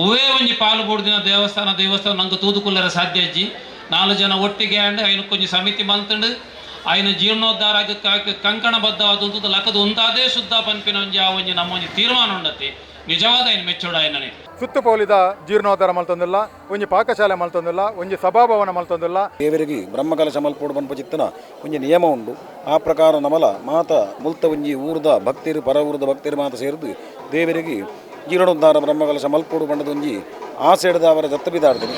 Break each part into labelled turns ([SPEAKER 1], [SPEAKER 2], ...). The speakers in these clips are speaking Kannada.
[SPEAKER 1] ಉವೇ ಒಂಜಿ ಪಾಲು ಬೋಡ್ದಿನ ದೇವಸ್ಥಾನ ನಂಗೆ ತೂದುಕುಲ್ಲರ ಸಾಧ್ಯ ಅಜ್ಜಿ 4 ಜನ ಒಟ್ಟಿಗೆ ಅಂಡ್ ಐನ ಕೊಂಚ ಸಮಿತಿ ಮಲ್ತಂಡು ఆయన జీర్ణోద్ధారాಗ ಕಂಕಣಬದ್ಧವಾದಂಥದ್ದು ಲಕ್ಕದ ಒಂದಾದೇ ಶುದ್ಧ ಪನ್ಪಿನ ಒಂಜಿ ನಮ್ಮೊಂಜಿ ತೀರ್ಮಾನ ಉಂಡತಿ ನಿಜವಾದ ఆయన ಮೆಚ್ಚೋಡು ఆయనని
[SPEAKER 2] ಸುತ್ತುಪೋಲಿದ ಜೀರ್ಣೋದ್ಧಾರ ಮಲ್ತೊಂದಿಲ್ಲ ಒಂಜಿ ಪಾಕಶಾಲೆ ಮಲ್ತೊಂದಿಲ್ಲ ಒಂಜಿ ಸಭಾಭವನ ಮಲ್ತೊಂದಿಲ್ಲ
[SPEAKER 3] ದೇವರಿಗೆ ಬ್ರಹ್ಮಕಲಶ ಮಲ್ಪೋಡು ಪನ್ಪಚಿತ್ತನ ಒಂಜಿ ನಿಯಮ ಉಂಡು ಆ ಪ್ರಕಾರ ನಮಲ ಮಾತ ಮುಲ್ತ ಒಂಜಿ ಊರ್ದ ಭಕ್ತಿರು ಪರ ಊರ್ದ ಭಕ್ತಿರು ಮಾತ ಸೇರಿದು ದೇವರಿಗೆ ಜೀರ್ಣೋದ್ಧಾರ ಬ್ರಹ್ಮಕಲಶ ಮಲ್ಪೋಡು ಬಂಡದ ಒಂಜಿ ಆಸೆ ಹಿಡಿದ ಅವರ ದತ್ತ ಬಿದ್ದಾಡ್ತೀನಿ.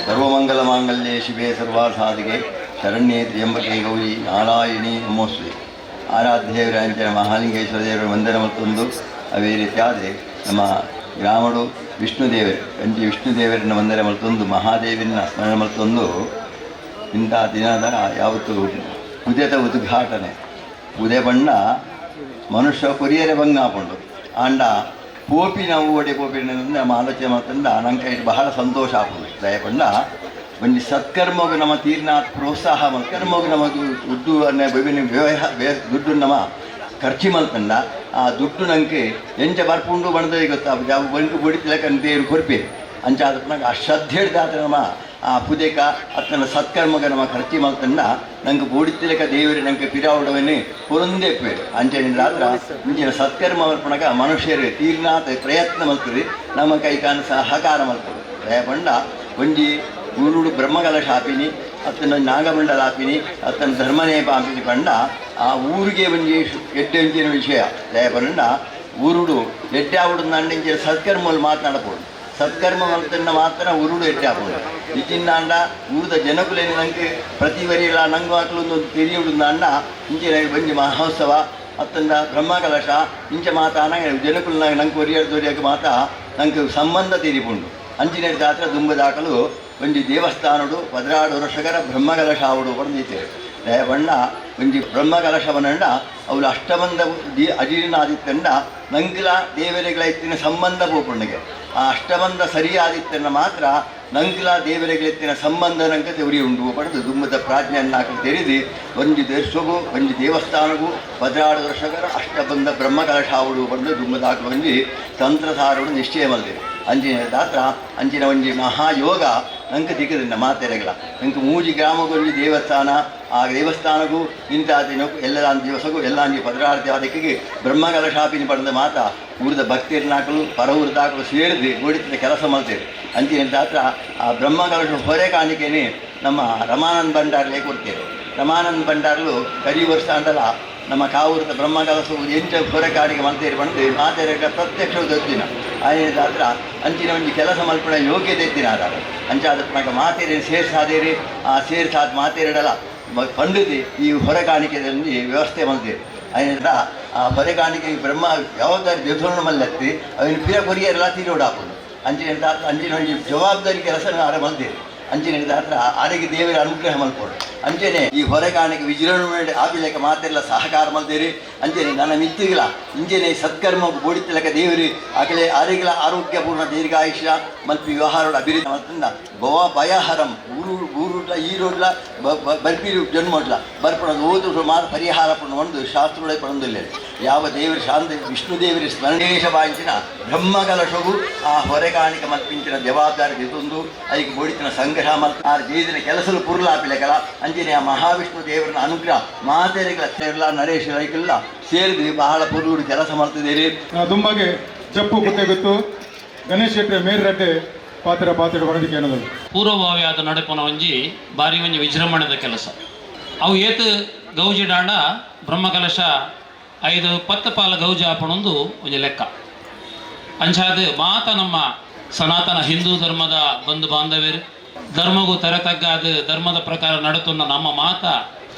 [SPEAKER 4] ಸರ್ವಮಂಗಲಮಾಂಗಲ್ಯೆ ಶಿವೆ ಸರ್ವಾಸಾಧಿಗೆ ಶರಣ್ಯೇ ತ್ರ್ಯಂಬಕೆ ಗೌರಿ ನಾರಾಯಣಿ ನಮೋಸ್ತೆ. ಆರಾಧ್ಯದೇವರಾಂಚನ ಮಹಾಲಿಂಗೇಶ್ವರ ದೇವರ ವಂದನೆ ಮತ್ತೊಂದು ಅವೇ ರೀತಿಯಾದರೆ ನಮ್ಮ ಗ್ರಾಮಡು ವಿಷ್ಣುದೇವರು ಕಂಚಿ ವಿಷ್ಣುದೇವರನ್ನ ವಂದನೆ ಮತ್ತೊಂದು ಮಹಾದೇವಿನ ಸ್ಮರಣೆ ಮತ್ತೊಂದು ಇಂಥ ದಿನದ ಯಾವತ್ತು ಉದಯದ ಉದ್ಘಾಟನೆ ಉದಯ ಬಣ್ಣ ಮನುಷ್ಯ ಕೊರಿಯರೆ ಭಂಗ ಹಾಕೊಂಡು ಆಂಡ ಪೋಪಿ ನಾವು ಓಡೆ ಪೋಪಿನ ನಮ್ಮ ಆಲೋಚನೆ ಮಾಡ್ತಂಡ ನಂಗೆ ಇದು ಬಹಳ ಸಂತೋಷ ಆಗ್ಬೋದು ದಯಪಂಡ ಒಂದು ಸತ್ಕರ್ಮಗೂ ನಮ್ಮ ತೀರ್ನಾಥ್ ಪ್ರೋತ್ಸಾಹ ಸತ್ಕರ್ಮಗೂ ನಮಗೆ ದುಡ್ಡು ಅನ್ನೋ ದುಡ್ಡು ನಮ್ಮ ಖರ್ಚು ಮಲ್ತಂಡ ಆ ದುಡ್ಡು ನಂಗೆ ಎಂಚ ಬರ್ಪುಂಡು ಬಣ್ದದೆ ಗೊತ್ತಾ ಯಾವ ಬಂದು ಬಡಿತಿಲಕ್ಕಂತೇರು ಕೊರ್ಪೆ ಅಂಚ ಅದಕ್ಕೆ ಆ ಶ್ರದ್ಧೆ ಹಿಡ್ದಾತ ನಮ್ಮ ಆ ಪುದೇಕ ಅತ್ತನ ಸತ್ಕರ್ಮಗ ನಮ್ಮ ಖರ್ಚಿ ಮಲ್ತಂಡ ನಂಗೆ ಬೋಡಿತಿಲಕ ದೇವರಿ ನಂಗೆ ಪಿರಾವುಡವನ್ನೇ ಪೊರಂದೇ ಪೇರು ಅಂಚೆನಿಂದಾದ್ರೆ ಇಂಚಿನ ಸತ್ಕರ್ಮ ಮಲ್ಪಣಗ ಮನುಷ್ಯರು ತೀರ್ನಾಥ ಪ್ರಯತ್ನ ಮಲ್ತದೆ ನಮ್ಮ ಕೈಕಾನ ಸಹಕಾರ ಮಲ್ತದೆ ದಯಪಂಡ ಒಂಜಿ ಗುರುಡು ಬ್ರಹ್ಮಕಲಶ ಹಾಪಿನಿ ಅತ್ತನ ನಾಗಮಂಡಲ ಹಾಪಿನಿ ಅತ್ತನ ಧರ್ಮನೇಪ ಹಾಪಿನಿ ಪಂಡ ಆ ಊರಿಗೆ ಒಂಜಿ ಎಡ್ಡೆಂಚಿನ ವಿಷಯ ದಯಪಂಡ ಊರುಡು ಎಡ್ಡೆ ಆವುಡು ನಂಡಿಂಚಿನ ಸತ್ಕರ್ಮಲ್ಲಿ ಮಾತನಾಡಬಹುದು ಸತ್ಕರ್ಮ ಮಲ್ತನ್ನ ಮಾತ್ರ ಉರುಡು ಎಡ್ಡೆ ಹಾಕೋದು ಇಚ್ಚಿಂದಾಂಡ ಊರದ ಜನಕುಲೇನು ನಂಗೆ ಪ್ರತಿ ವರಿಯಲ್ಲ ನಂಗೆ ಮಾತಲೊಂದು ತೆರಿಯುಡುಂದಾಂಡ ಇಂಚಿನ ಬಂಜಿ ಮಹೋತ್ಸವ ಅತ್ತಂದ ಬ್ರಹ್ಮಕಲಶ ಇಂಚ ಮಾತಾನ ಜನಕುಲ್ನ ನಂಗೆ ಒರಿಯಾಡ್ದೋರಿಯಾಗ ಮಾತ ನಂಗೆ ಸಂಬಂಧ ತೀರಿಪುಂಡು ಅಂಚಿನ ಜಾತ್ರೆ ದುಂಬದಾಕಲು ಒಂಜಿ ದೇವಸ್ಥಾನಡು 16 ವರ್ಷಗರ ಬ್ರಹ್ಮಕಲಶ ಆವುಡು ಪಡೆದಿದ್ದೇವೆ ಬಣ್ಣ ಒಂಜಿ ಬ್ರಹ್ಮಕಲಶವನಂಡ ಅವಳು ಅಷ್ಟಬಂಧ ಅಜೀರ್ಣಾದಿತ್ತಂಡ ನಂಗಿಲ ದೇವರಿಗಳ ಎತ್ತಿನ ಸಂಬಂಧ ಪೋಪುಂಡಿಗೆ ಆ ಅಷ್ಟಬಂಧ ಸರಿಯಾದಿತ್ತನ್ನ ಮಾತ್ರ ನಂಗಿಲ ದೇವರಿಗಳ ಎತ್ತಿನ ಸಂಬಂಧ ನಂಗೆ ತೆವರಿ ಉಂಡು ಪಡೆದು ದುಂಬದ ಪ್ರಾಜ್ಞೆಯನ್ನಾಕಲು ತೆರೆದು ಒಂಜಿ ದೇಶಗೂ ಒಂಜಿ ದೇವಸ್ಥಾನಗೂ 16 ವರ್ಷಗರ ಅಷ್ಟಬಂಧ ಬ್ರಹ್ಮಕಲಶ ಆವುಡು ಪಡೆದು ದುಂಬದಾಕಲು ಒಂಜಿ ತಂತ್ರಸಾರುಡು ನಿಶ್ಚಯ ಮಲ್ದಿದೆ ಅಂಚಿನ ದಾತ್ರ ಅಂಚಿನ ಒಂಜಿ ಮಹಾಯೋಗ ನಂಗೆ ದಿಕ್ಕದಿಂದ ಮಾತೆರೆಗಳ ನಂಗೆ ಮೂಜಿ ಗ್ರಾಮಗಳಲ್ಲಿ ದೇವಸ್ಥಾನ ಆ ದೇವಸ್ಥಾನಕ್ಕೂ ಇಂಥ ದಿನಕ್ಕೂ ಎಲ್ಲ ದಿವಸಕ್ಕೂ ಎಲ್ಲ 16 ತಾರೀಕಿಗೆ ಬ್ರಹ್ಮಕಲಶಾಪಿನ ಪಡೆದ ಮಾತ ಊರದ ಭಕ್ತಿಯನ್ನಾಕಲು ಪರ ಊರದಾಕಲು ಸೇರಿದು ಗೋಡಿತಿನ ಕೆಲಸ ಮಾಡ್ತೇವೆ ಅಂಚಿನ ದಾತ್ರ ಆ ಬ್ರಹ್ಮಕಲಶ ಹೊರೆ ಕಾಣಿಕೆನೇ ನಮ್ಮ ರಮಾನಂದ ಭಂಡಾರಲೇ ಕೊಡ್ತೇವೆ. ರಮಾನಂದ ಭಂಡಾರಲು ಕರಿ ವರ್ಷ ಅಂಡಲ್ಲ ನಮ್ಮ ಕಾವೂರದ ಬ್ರಹ್ಮಕಲಸವು ಎಂಚ ಹೊರೆ ಕಾಣಿಕೆ ಮಾಡ್ತೇವೆ ಬಂದು ಮಾತೆರೆಗಳ ಪ್ರತ್ಯಕ್ಷ ದೊಡ್ಡಿನ ಆಯ್ದಾದ್ರ ಅಂಚಿನ ಒಂಜಿ ಕೆಲಸ ಮಲ್ಪಣ ಯೋಗ್ಯತೆ ಎತ್ತಿನ ಆಧಾರ ಅಂಚಾದ ಮಾತೆರೆ ಸೇರ್ಸಾದೇರಿ ಆ ಸೇರ್ಸಾದ ಮಾತೆರೆಡಲ್ಲ ಪಂಡಿತಿ ಈ ಹೊರೆ ಕಾಣಿಕೆಯಲ್ಲಿ ವ್ಯವಸ್ಥೆ ಮಾಡ್ತೇವೆ ಅದರಿಂದ ಆ ಹೊರೆ ಕಾಣಿಕೆ ಬ್ರಹ್ಮ ಜವಾಬ್ದಾರಿ ದೇವಸ್ಥಾನ ಮಲ್ಲತ್ತಿ ಅವನು ಪಿರ ಕೊರಿಯರೆಲ್ಲ ತೀರೋಡು ಹಾಕೋದು ಅಂಚಿನ ಒಂಜಿ ಜವಾಬ್ದಾರಿ ಕೆಲಸ ಆಡ ಮಾಡ್ತೇವೆ ಅಂಚನೆ ದಾತ್ರ ಆರೆಗೆ ದೇವರ ಅನುಗ್ರಹ ಮಲ್ಪೋಡು ಅಂಚನೆ ಈ ಹೊರಗಾಣಿಗೆ ವಿಜೃಂಭಣೆ ಆಪಿಲಕ ಮಾತೆಲ್ಲ ಸಹಕಾರ ಮಲ್ದೇರಿ ಅಂಚನೆ ನನ್ನ ಮಿತ್ತಿಗಳ ಇಂಚನೆ ಸತ್ಕರ್ಮ ಬೋಡಿತಿಲಕ ದೇವರು ಆಗಲೇ ಆರೆಗಳ ಆರೋಗ್ಯಪೂರ್ಣ ದೀರ್ಘಾಯುಷ್ಯ ಮಲ್ಪಿ ವ್ಯವಹಾರ ಅಭಿವೃದ್ಧಿ ಮಲ್ತಂದ ಭವ ಭಯಹರಂ ಊರುಡ್ಲ ಈರೋಡ್ಲ ಬರ್ಪೀರು ಜನ್ಮೋಡ್ಲ ಬರ್ಪಣದು ಓದು ಮಾತ್ರ ಪರಿಹಾರ ಪುಣ್ಯ ಒಂದು ಶಾಸ್ತ್ರಗಳೇ ಪಡೊಂದಿಲ್ಲ ಯಾವ ದೇವರು ಶಾಂತ ವಿಷ್ಣು ದೇವರ ಸ್ಮರಣೇಶ ವಾಂಚಿನ ಬ್ರಹ್ಮಕಲಶವು ಆ ಹೊರೆಗಾಣಿಕ ಮಲ್ಪಿಂಚಿನ ಜವಾಬ್ದಾರಿ ಇದೊಂದು ಅದಕ್ಕೆ ಬೋಡಿತಿನ ಸಂಗ್ರಹ ಮಲ್ಪ ಆ ಜೀದಿನ ಕೆಲಸಲು ಪುರ್ಲಾಪಿಲೆಗಳ ಅಂಚನೆ ಆ ಮಹಾವಿಷ್ಣು ದೇವರನ್ನ ಅನುಗ್ರಹ ಮಾತೆರೆಗಳ ನರೇಶ ರೈಕೆಲ್ಲ ಸೇರಿದ್ವಿ ಬಹಳ ಪುರ್ಲೂರು ಕೆಲಸ ಮಾಡ್ತಿದ್ದೀರಿ
[SPEAKER 2] ದುಂಬಗೆ ಜಪ್ಪು ಕುತ್ತೆ ಗೊತ್ತು ಗಣೇಶ್ ಶೆಟ್ಟಿ ಮೇಲ್ರಡ್ಡೆ ಪಾತ್ರ ಹೊರದಿಕ್ಕೆ ಅನ್ನೋದು
[SPEAKER 1] ಪೂರ್ವಭಾವಿಯಾದ ನಡುಪನ ಒಂಜಿ ಬಾರಿ ಒಂಜಿ ವಿಜೃಂಭಣೆದ ಕೆಲಸ ಅವು ಏತು ಗೌಜಿ ಡಾಂಡ ಬ್ರಹ್ಮಕಲಶ 5-10 ಪಾಲ ಗೌಜಿ ಆಪಣೊಂದು ಒಂಜಿ ಲೆಕ್ಕ ಅಂಚಾದ ಮಾತ ನಮ್ಮ ಸನಾತನ ಹಿಂದೂ ಧರ್ಮದ ಬಂಧು ಬಾಂಧವ್ಯರು ಧರ್ಮಗೂ ತೆರೆತಗ್ಗಾದ ಧರ್ಮದ ಪ್ರಕಾರ ನಡುತ್ತುನ್ನ ನಮ್ಮ ಮಾತ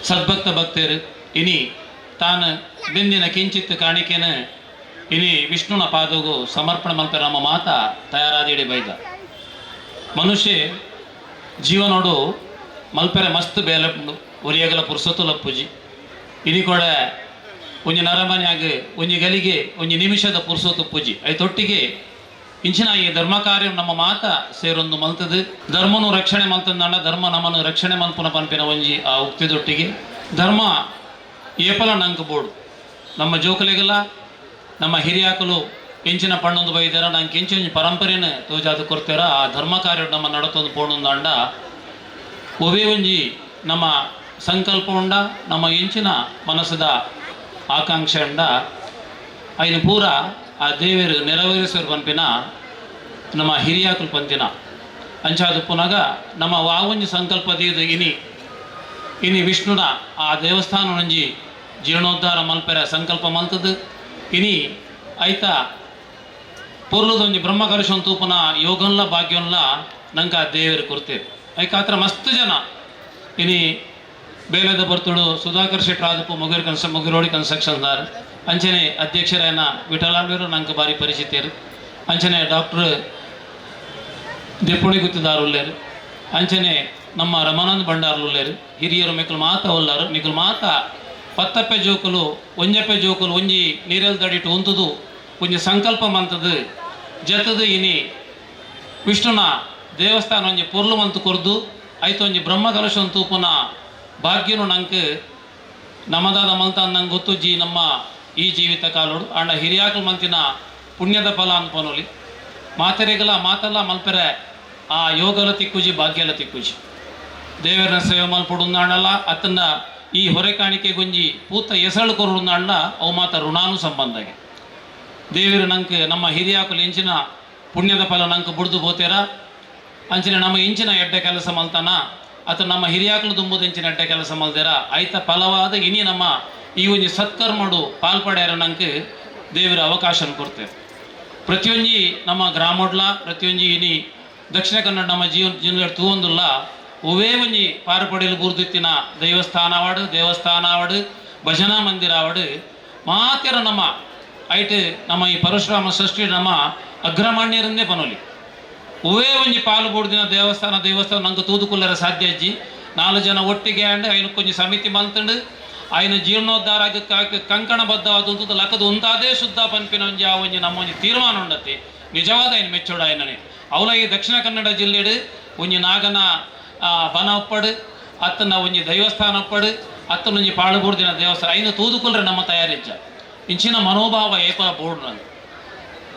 [SPEAKER 1] ಸದ್ಭಕ್ತ ಭಕ್ತರು ಇನಿ ತಾನು ಬಿಂದಿನ ಕಿಂಚಿತ್ ಕಾಣಿಕೆನ ಇನಿ ವಿಷ್ಣುನ ಪಾದಗೂ ಸಮರ್ಪಣೆ ಮಲ್ಪೆ ನಮ್ಮ ಮಾತ ತಯಾರಾದಿಡಿ ಬೈದ ಮನುಷ್ಯ ಜೀವನೋಡು ಮಲ್ಪೆರೆ ಮಸ್ತ್ ಬೇಲೆ ಒರಿಯಗಲ ಪುರ್ಸೊತ್ತು ಲಪ್ಪುಜಿ ಇನಿ ಕೂಡ ಒಂಜಿ ನರಮನ್ಯಾಗ ಒಂಜಿ ಗಲಿಗೆ ಒಂಜಿ ನಿಮಿಷದ ಪುರ್ಸೊತ್ತು ಪೂಜಿ ಐತೊಟ್ಟಿಗೆ ಇಂಚಿನ ಈ ಧರ್ಮ ಕಾರ್ಯ ನಮ್ಮ ಮಾತ ಸೇರೊಂದು ಮಲ್ತದು ಧರ್ಮನು ರಕ್ಷಣೆ ಮಲ್ತಂದಾಂಡ ಧರ್ಮ ನಮ್ಮನ್ನು ರಕ್ಷಣೆ ಮಲ್ಪುನ ಪಂಪಿನ ಒಂಜಿ ಆ ಉಕ್ತಿದೊಟ್ಟಿಗೆ ಧರ್ಮ ಏಪಲ ನಂಗೆ ಬೋಡು ನಮ್ಮ ಜೋಕಲೆಗಲ್ಲ ನಮ್ಮ ಹಿರಿಯಾಕಲು ಎಂಚಿನ ಪಣ್ಣೊಂದು ಬೈದಾರ ನಂಗೆ ಎಂಚಿನ ಪರಂಪರೆನ ತೋಜಾದು ಕೊಡ್ತಾರ ಆ ಧರ್ಮ ಕಾರ್ಯ ನಮ್ಮ ನಡತೊಂದು ಪೋಣೊಂದಾಂಡ ಒವೇ ಒಂಜಿ ನಮ್ಮ ಸಂಕಲ್ಪ ಉಂಡ ನಮ್ಮ ಎಂಚಿನ ಮನಸ್ಸದ ಆಕಾಂಕ್ಷೆ ಉಂಡ ಐನು ಪೂರ ಆ ದೇವರು ನೆರವೇರಿಸೋರು ಪಂಪಿನ ನಮ್ಮ ಹಿರಿಯಾಕಲು ಪಂತಿನ ಅಂಚಾದು ಪುನಗ ನಮ್ಮ ವಾವಂಜಿ ಸಂಕಲ್ಪದ ಇನಿ ವಿಷ್ಣುನ ಆ ದೇವಸ್ಥಾನ ಒಂಜಿ ಜೀರ್ಣೋದ್ಧಾರ ಮಲ್ಪೆರ ಸಂಕಲ್ಪ ಮಲ್ತದು ಇನಿ ಐತ ಪೊರ್ಲುದೊಂಜಿ ಬ್ರಹ್ಮಕಲಶನ್ ತೂಪನ ಯೋಗನ್ಲ ಭಾಗ್ಯನ್ಲ ನಂಗೆ ಆ ದೇವರು ಕೊಡ್ತೇವೆ ಐಕ ಹತ್ರ ಮಸ್ತ್ ಜನ ಇನಿ ಬೇಲೆದ ಬರ್ತುಡು ಸುಧಾಕರ್ ಶೆಟ್ಟಿ ಆದಪ್ಪು ಮುಗಿರೋಡಿ ಕನ್ಸ್ಟ್ರಕ್ಷನ್ದಾರ್ ಅಂಚನೆ ಅಧ್ಯಕ್ಷರೇನ ವಿಠಲಾಳ್ವರು ನಂಗೆ ಭಾರಿ ಪರಿಚಿತರು ಅಂಚನೆ ಡಾಕ್ಟರ್ ದೆಪ್ಪುಣಿ ಗುತ್ತಿದಾರು ಉಳ್ಳೇರು ಅಂಚನೆ ನಮ್ಮ ರಮಾನಂದ್ ಭಂಡಾರ್ಲು ಉಳ್ಳೇರು ಹಿರಿಯರು ಮಿಕ್ಕಲು ಮಾತ ಉಳ್ಳಾರು ಮಿಕ್ಕಲು ಮಾತ ಪತ್ತಪ್ಪೆ ಜೋಕುಲು ಒಂಜಪ್ಪೆ ಜೋಕುಲು ಒಂಜಿ ನೀರಲ್ಲಿ ದಡಿಟ್ಟು ಹೊಂತದು ಒಂಜಿ ಸಂಕಲ್ಪ ಮಂತದು ಜತದು ಇನಿ ವಿಷ್ಣುನ ದೇವಸ್ಥಾನ ಒಂಜಿ ಪೊರ್ಲು ಮಂತು ಕೊರ್ದು ಐತು ಒಂಜಿ ಬ್ರಹ್ಮಕಲಶನ್ ತೂಪುನ ಭಾಗ್ಯನು ನಂಗೆ ನಮ್ಮದಾದ ಮಲ್ತ ನಂಗೆ ಗೊತ್ತುಜ್ಜಿ ನಮ್ಮ ಈ ಜೀವಿತ ಕಾಲೋಡು ಅಂಡ ಹಿರಿಯಾಕಲು ಮಂತಿನ ಪುಣ್ಯದ ಫಲ ಅನ್ಪನೋಲಿ ಮಾತೆರೆಗಲ ಮಾತಲ್ಲ ಮಲ್ಪೆರೆ ಆ ಯೋಗಲ ತಿಕ್ಕುಜಿ ಭಾಗ್ಯಲ ತಿಕ್ಕುಜಿ ದೇವರನ್ನ ಸೇವೆ ಮಲ್ಪಡುಂದಾಂಡಲ್ಲ ಅತ್ತನ್ನ ಈ ಹೊರೆ ಕಾಣಿಕೆ ಗೊಂಜಿ ಪೂತ ಎಸಳು ಕೊರುಂದಾಂಡ ಅವು ಮಾತ ಋಣಾನು ಸಂಬಂಧಗೆ ದೇವರು ನಂಗೆ ನಮ್ಮ ಹಿರಿಯಾಕಲು ಎಂಚಿನ ಪುಣ್ಯದ ಫಲ ನಂಗೆ ಬುಡ್ದು ಬೋತೇರ ಅಂಚಿನ ನಮ್ಮ ಇಂಚಿನ ಎಡ್ಡೆ ಕೆಲಸ ಮಲ್ತಾನ ಅಥವಾ ನಮ್ಮ ಹಿರಿಯಾಕಲು ದುಂಬುದು ಇಂಚಿನ ಎಡ್ಡೆ ಕೆಲಸ ಮಲ್ದೇರ ಐತ ಫಲವಾದ ಇನಿ ನಮ್ಮ ಈ ಒಂಜಿ ಸತ್ಕರ್ಮಡು ಪಾಲ್ಪಡ್ಯಾರ ನಂಗೆ ದೇವರ ಅವಕಾಶ ಕೊಡ್ತೇವೆ ಪ್ರತಿಯೊಂಜಿ ನಮ್ಮ ಗ್ರಾಮೋಡ್ಲ ಪ್ರತಿಯೊಂಜಿ ಇನಿ ದಕ್ಷಿಣ ಕನ್ನಡ ನಮ್ಮ ಜೀವನ ತೂವೊಂದುಲ್ಲ ಒವೇ ಒಂಜಿ ಪಾರ್ಪಡೆಯಲ್ಲಿ ಗುರುದಿತ್ತಿನ ದೇವಸ್ಥಾನವಾಡು ಭಜನಾ ಮಂದಿರವಾಡು ಮಾತೆರ ನಮ್ಮ ಐಟ್ ನಮ್ಮ ಈ ಪರಶುರಾಮ ಸೃಷ್ಟಿ ನಮ್ಮ ಅಗ್ರಮಾಣ್ಯರನ್ನೇ ಪನೋಲಿ ಒವೇ ಒಂಜಿ ಪಾಲು ಬೋಡ್ದಿನ ದೇವಸ್ಥಾನ ನಂಗೆ ತೂದುಕೊಲ್ಲರ ಸಾಧ್ಯ ಅಜ್ಜಿ 4 ಜನ ಒಟ್ಟಿಗೆ ಅಂಡ್ ಐನ ಕೊಂಚ ಸಮಿತಿ ಮಲ್ತಂಡು ఆయన జీర్ణోద్ధారానికి కంకణబద్ధವಾದಂಥದ್ದು ಲಕ್ಕದು ಒಂದಾದೇ ಶುದ್ಧ ಪಂಪಿನ ಒಂಜಿ ಆ ಒಂಜಿ ನಮ್ಮ ಒಂಜಿ ತೀರ್ಮಾನ ಉಂಡತಿ ನಿಜವಾದ ఆయన ಮೆಚ್ಚೋಡು ఆయననే ಅವಲ ಈ ದಕ್ಷಿಣ ಕನ್ನಡ ಜಿಲ್ಲೆಡು ಒಂಜಿ ನಾಗನ ಬನ ಒಪ್ಪಡು ಅತ್ತನ ಒಂಜಿ ದೈವಸ್ಥಾನ ಒಪ್ಪಡು ಅತ್ತನ ಒಂಜಿ ಪಾಳುಬೂರ್ದಿನ ದೇವಸ್ಥಾನ ಐನು ತೂದುಕೊಲ್ರೆ ನಮ್ಮ ತಯಾರಿಜ್ಜ ಇಂಚಿನ ಮನೋಭಾವ ಏಪಲ ಬೋರ್ಡ್ನದು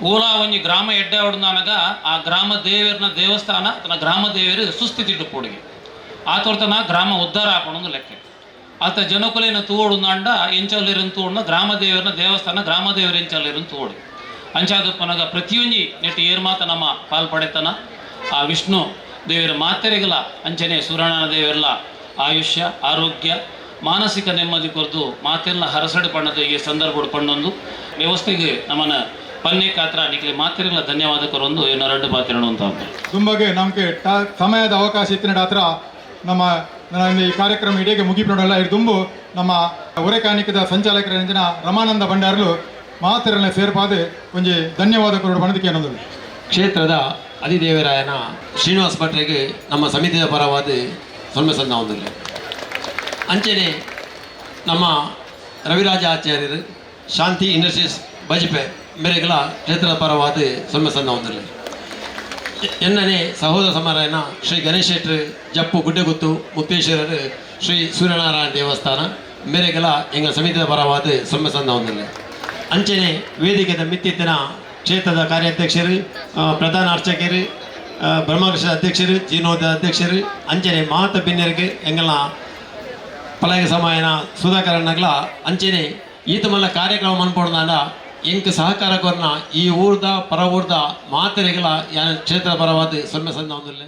[SPEAKER 1] ಓಲಾ ಒಂಜಿ ಗ್ರಾಮ ಎಡ್ಡೆ ಹೊಡೆದಾನಾಗ ಆ ಗ್ರಾಮ ದೇವರನ ದೇವಸ್ಥಾನ ತನ್ನ ಗ್ರಾಮ ದೇವರು ಸುಸ್ಥಿತಿಟ್ಟು ಪೋಡಿಗೆ ಆ ತೋರ್ತನ ಗ್ರಾಮ ಉದ್ಧಾರ ಆಪಣೊಂದು ಲೆಕ್ಕ ಆತ ಜನಕುಲೇನ ತೂವಡುಂದಾಂಡ ಎಂಚಲ್ಲಿರನ್ ತೂವಡ್ನ ಗ್ರಾಮ ದೇವರನ ದೇವಸ್ಥಾನ ಗ್ರಾಮ ದೇವರ ಎಂಚಲ್ಲಿರನ್ ತೂವಡು ಅಂಚಾದಪ್ಪನಗ ಪ್ರತಿಯೊಂಜಿ ನೆಟ್ಟು ಏರ್ಮಾತ ನಮ್ಮ ಪಾಲ್ಪಡೆತನ ಆ ವಿಷ್ಣು ದೇವರ ಮಾತೆರೆಗಲ ಅಂಚನೆ ಸೂರ್ಯನಾರಾಯಣ ದೇವರೆಲ್ಲ ಆಯುಷ್ಯ ಆರೋಗ್ಯ ಮಾನಸಿಕ ನೆಮ್ಮದಿ ಕೊರದು ಮಾತೆಲ್ಲ ಹರಸಡು ಪಣ್ಣದು ಈ ಸಂದರ್ಭ ಪಣ್ಣೊಂದು ವ್ಯವಸ್ಥೆಗೆ ನಮ್ಮನ್ನ ಪನ್ನೆ ಕಾತ್ರ ನಿಖಿಲೆ ಮಾತೆರೆಲ್ಲ ಧನ್ಯವಾದ ಕೊರೊಂದು ಏನೋ 2 ಮಾತಿರಣ ಅಂತ
[SPEAKER 2] ತುಂಬಾಗೆ ನಮಗೆ ಸಮಯದ ಅವಕಾಶ ಇತ್ತಿನ ಹತ್ರ ನಮ್ಮ ಈ ಕಾರ್ಯಕ್ರಮ ಇಡೀಗೆ ಮುಗಿಬಿಡೋಲ್ಲ ಇದು ತುಂಬು ನಮ್ಮ ಉರೆಕಾಣಿಕದ ಸಂಚಾಲಕರ ರಮಾನಂದ ಭಂಡಾರಲು ಮಾತೆರನ್ನ ಸೇರ್ಪಾದೆ ಒಂಜಿ ಧನ್ಯವಾದ ಕೊರಡು ಬಣದಕ್ಕೆ ಅನ್ನೋದು
[SPEAKER 5] ಕ್ಷೇತ್ರದ ಅಧಿದೇವರಾಯನ ಶ್ರೀನಿವಾಸ ಭಟ್ರಿಗೆ ನಮ್ಮ ಸಮಿತಿಯ ಪರವಾದ ಸೊನ್ನೆ ಸಂದ ಹೊಂದಿಲ್ಲ. ಅಂಚನೆ ನಮ್ಮ ರವಿರಾಜ ಆಚಾರ್ಯರು ಶಾಂತಿ ಇಂಡಸ್ಟ್ರೀಸ್ ಬಜಪೆ ಮೇರೆಗಳ ಕ್ಷೇತ್ರದ ಪರವಾದ ಸೊನ್ನೆ ಸಂದ ಹೊಂದಿಲ್ಲ. ಎನ್ನನೇ ಸಹೋದರ ಸಮಾರಾಯಣ ಶ್ರೀ ಗಣೇಶ್ ಶೆಟ್ರು ಜಪ್ಪು ಗುಡ್ಡೆಗುತ್ತು ಮುಕ್ತೇಶ್ವರರು ಶ್ರೀ ಸೂರ್ಯನಾರಾಯಣ ದೇವಸ್ಥಾನ ಮೇರೆಗಳ ಎಂಗಳ ಸಮಿತಿಯ ಪರವಾದ ಸೊನ್ನೆ ಸಂದ ಹೊಂದಿಲ್ಲ. ಅಂಚನೆ ವೇದಿಕೆದ ಮಿತ್ತಿತ್ತಿನ ಕ್ಷೇತ್ರದ ಕಾರ್ಯಾಧ್ಯಕ್ಷರು, ಪ್ರಧಾನ ಅರ್ಚಕರು, ಬ್ರಹ್ಮಕೃಷ್ಣ ಅಧ್ಯಕ್ಷರು, ಜೀರ್ಣೋದ್ಧಾರ ಅಧ್ಯಕ್ಷರು, ಅಂಚನೆ ಮಾತ ಭಿನ್ನರಿಗೆ ಎಂಗಲ್ನ ಪಲಗ ಸಮಯನ ಸುಧಾಕರಣ್ಣಗಳ ಅಂಚನೆ ಈತ ಮಲ್ಲ ಕಾರ್ಯಕ್ರಮ ಮನ್ಪೊಡ್ದಾಂಡ ಎಂಕ್ ಸಹಕಾರ ಕೊರ್ನ ಈ ಊರ್ದ ಪರ ಊರ್ದ ಮಾತರೆಗಳ ಕ್ಷೇತ್ರ ಪರವಾದ ಸೊನ್ನೆ ಸಂದ ಹೊಂದಿಲ್ಲ.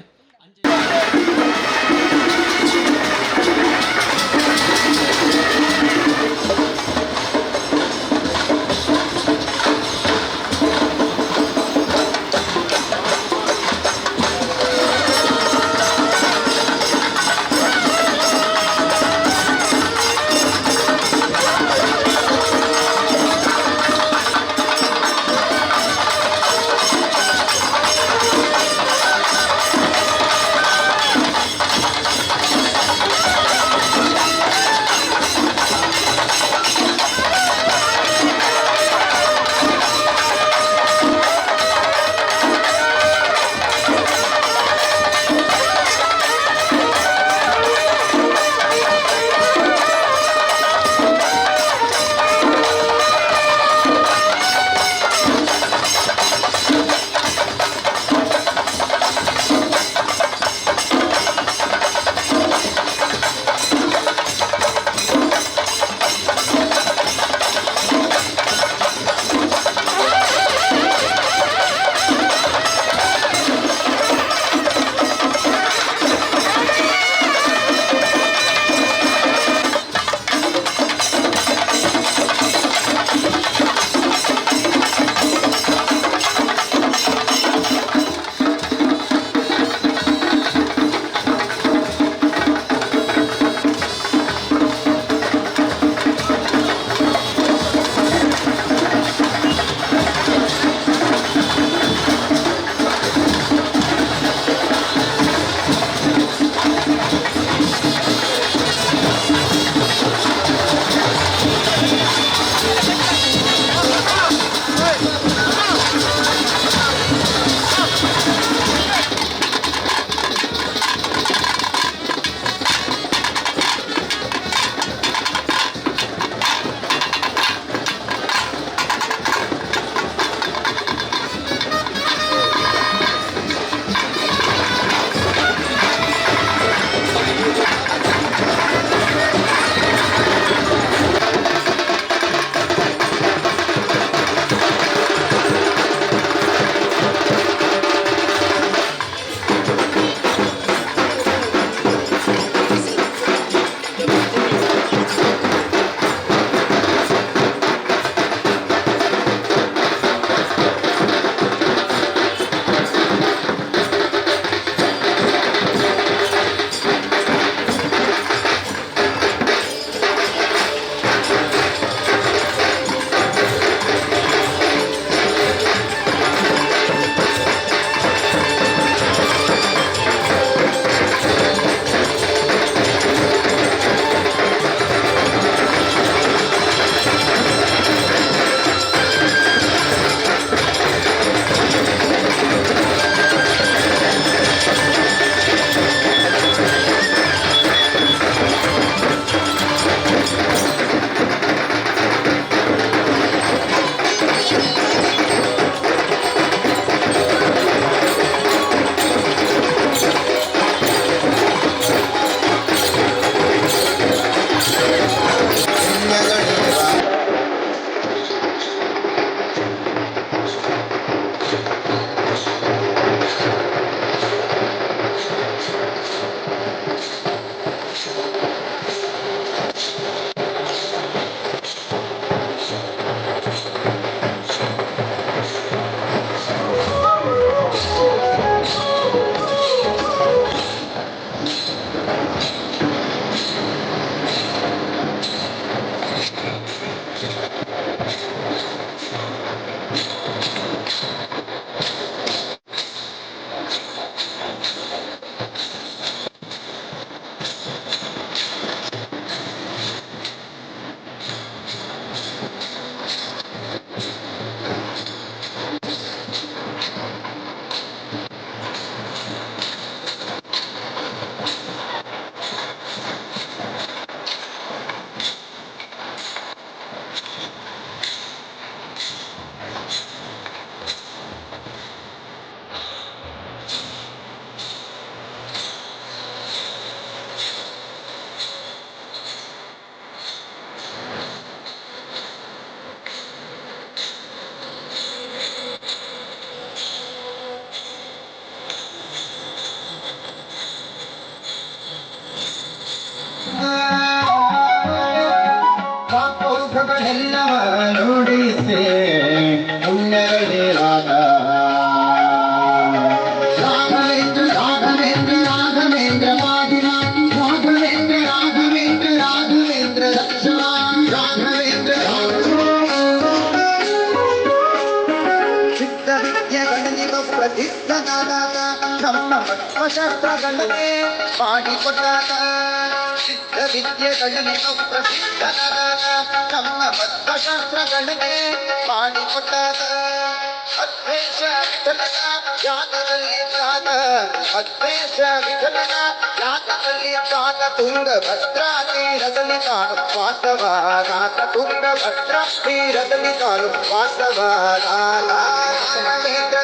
[SPEAKER 6] ಪಾಪೌಘಗಳೆಲ್ಲವ ನುಡಿಸೆ ಪುಣ್ಯಗಳೇರಾಗ ರಾಘವೇಂದ್ರ ರಾಘವೇಂದ್ರ ರಾಘವೇಂದ್ರ ಪಾದಿನ ರಾಘವೇಂದ್ರ ರಾಘವೇಂದ್ರ ರಾಘವೇಂದ್ರ ರಕ್ಷ ರಾಘವೇಂದ್ರ ಸಿದ್ಧ ವಿದ್ಯೆಗಳಿಗ ಪ್ರಸಿದ್ಧನಾದ ನಮ್ಮ ಶಾಸ್ತ್ರಗಳನ್ನೇ ಮಾಡಿಕೊಟ್ಟಾಗ ಸಿದ್ಧ ವಿದ್ಯೆಗಳಿಗ ಪ್ರಸಿದ್ಧನಾದ ನಮ್ಮ ಮಧ್ವಶಾಸ್ತ್ರಗಳನ್ನೇ ಮಾಡಿಕೊಟ್ಟಾಗ ಅದ್ವೇಷ ವಿಠಲನ ಯಾಗದಲ್ಲಿ ಪ್ರಾಣ ಅದ್ವೇಷ ವಿಠಲನ ಯಾಗದಲ್ಲಿ ಪ್ರಾಣ ತುಂಗಭದ್ರಾ ತೀರದಲ್ಲಿ ತಾನು ವಾಸವಾದ ತುಂಗಭದ್ರಾ ತೀರದಲ್ಲಿ ತಾನು ವಾಸವಾದ ರಾಘವೇಂದ್ರ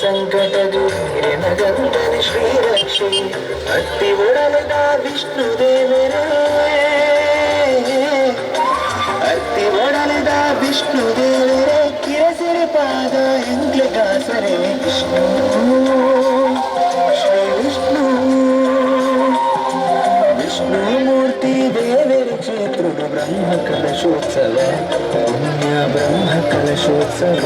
[SPEAKER 7] ಸಂಕಟಗಂಧನಿ ಶ್ರೀರಕ್ಷೆ ಅತ್ತಿ ಒಡಲದ ವಿಷ್ಣುದೇವರೇ ಅತ್ತಿ ಒಡಲದ ವಿಷ್ಣುದೇವರೇ ಕಿರಸಿರಿ ಪಾದ ಎಂಗ್ಲಿಗಾಸರೇ ವಿಷ್ಣು ಶ್ರೀ ವಿಷ್ಣು ವಿಷ್ಣುಮೂರ್ತಿ ದೇವರ ಕ್ಷೇತ್ರದ ಬ್ರಹ್ಮ ಕಲಶೋತ್ಸವ ಪುಣ್ಯ ಬ್ರಹ್ಮ ಕಲಶೋತ್ಸವ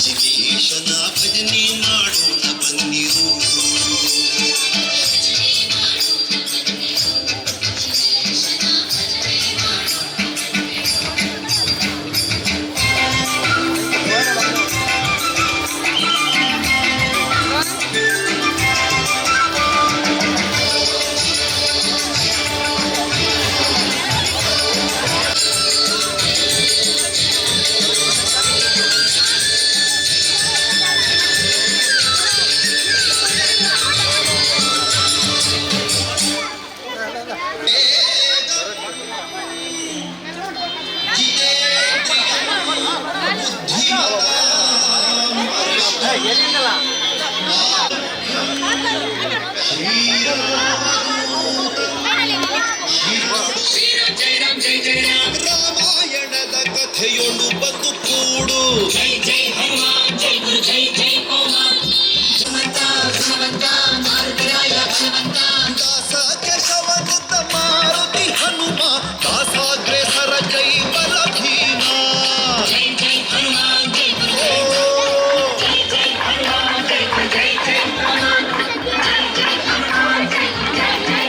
[SPEAKER 8] ಜಿಗೇಶನ ಭಜನೆ ಮಾಡೋಣ ಬನ್ನಿರು. ರಾಮಾಯಣದ ಕಥೆಯೊಳು ಬಂದು ಕೂಡು. ಜೈ ಜೈ ಹನುಮಾನ್, ಜೈ ಗುರು, ಜೈ ಜೈ ಹನುಮಾನ್. ದಾಸ ಕೇಶವನುತ ಮಾರುತಿ ಹನುಮ, ದಾಸಾಗ್ರೇಸರ ಜೈ ಬಲ ಭೀಮ. ಜೈ ಜೈ ಹನುಮಾನ್, ಜೈ ಗುರು, ಜೈ ಜೈ ಹನುಮಾನ್, ಜೈ ಗುರು, ಜೈ ಜೈ ಹನುಮಾನ್, ಜೈ ಜೈ ಹನುಮಾನ್, ಜೈ ಗುರು, ಜೈ ಜೈ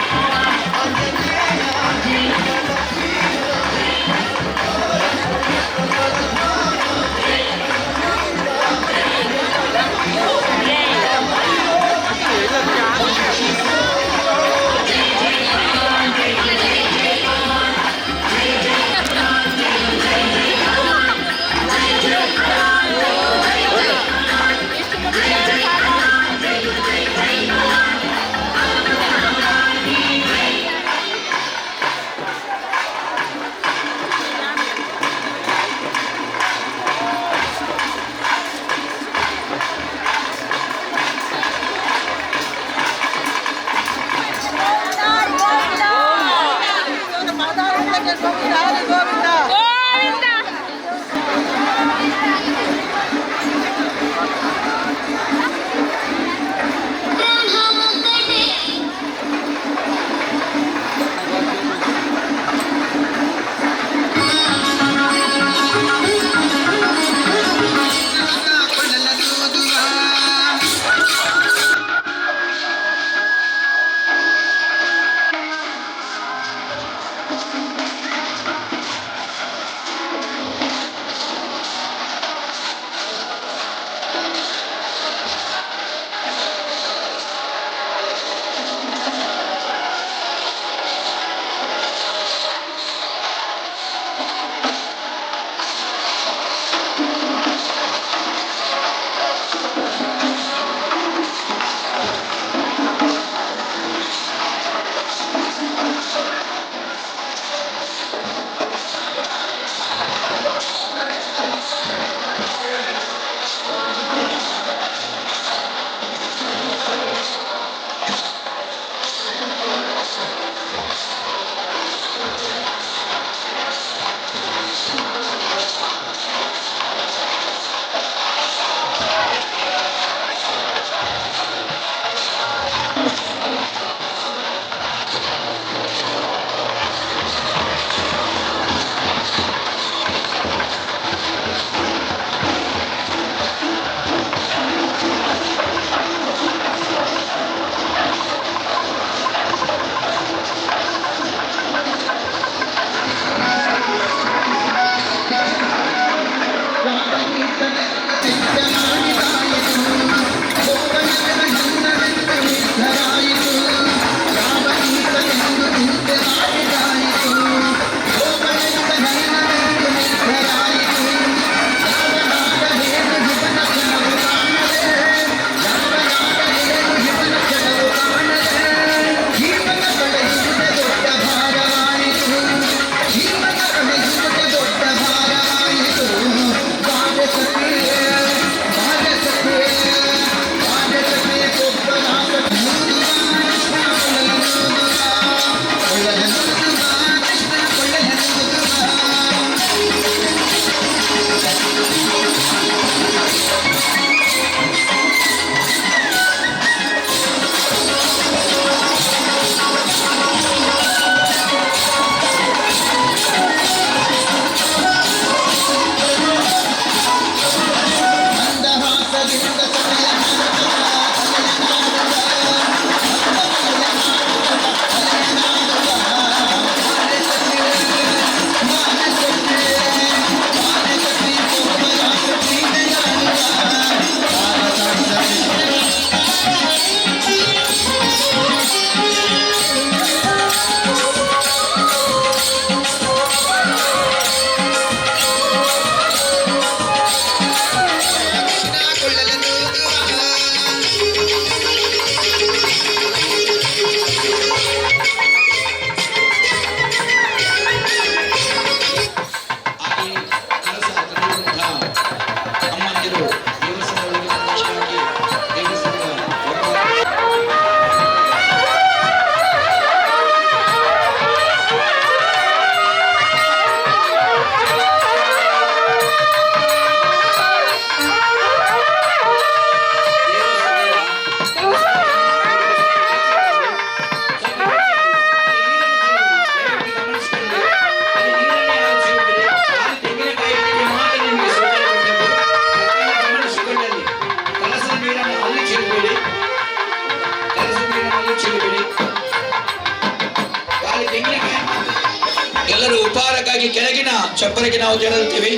[SPEAKER 9] ಚಪ್ಪರಿಗೆ ನಾವು ತೆರಳುತ್ತೇವೆ.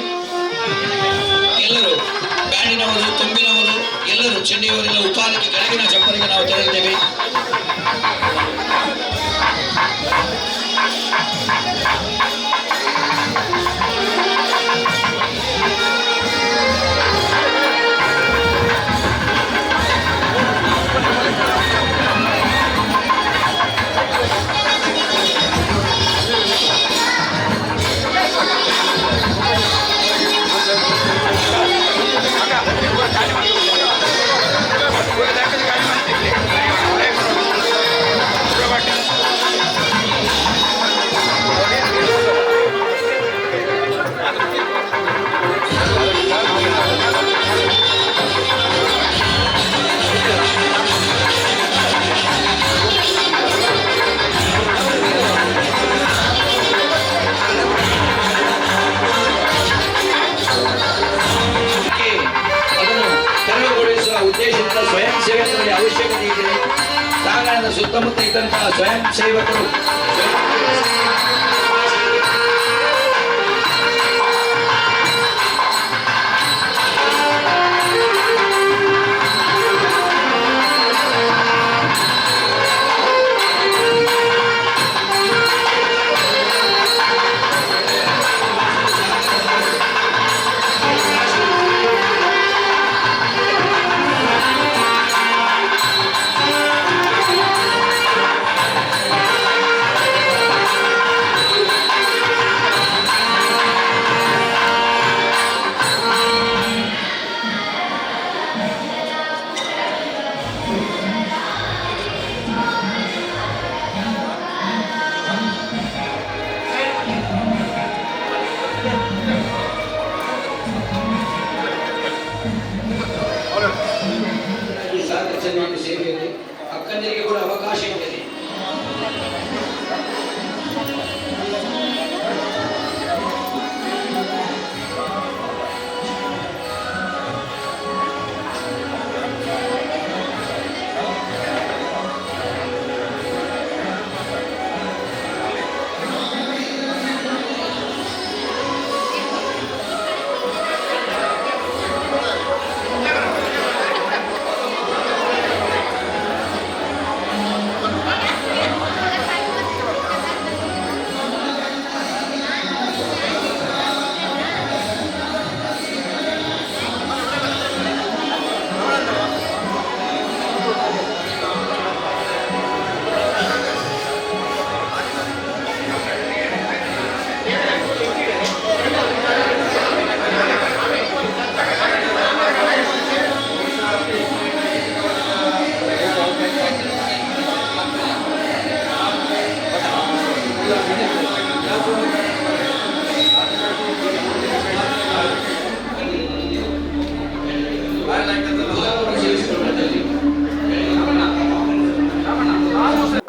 [SPEAKER 9] ಎಲ್ಲರೂ ಬ್ಯಾಂಡಿನವರು, ತುಂಬಿನವರು, ಎಲ್ಲರೂ ಚೆನ್ನೈಯವರೆಲ್ಲ ಉಪಾಲಕ್ಕೆ ಕೆಳಗಿನ ಚಪ್ಪರಿಗೆ ನಾವು ತೆರಳುತ್ತೇವೆ. ಉದ್ದೇಶದಿಂದ ಸ್ವಯಂ ಸೇವಕರಲ್ಲಿ ಅವಶ್ಯಕತೆ ಇದೆ. ಪ್ರಾಂಗಣದ ಸುತ್ತಮುತ್ತ ಇದ್ದಂತಹ ಸ್ವಯಂ ಸೇವಕರು ಸೇವೆಯಲ್ಲಿ ಅಕ್ಕಂದರಿಗೆ ಕೂಡ ಅವಕಾಶ ಇದೆ.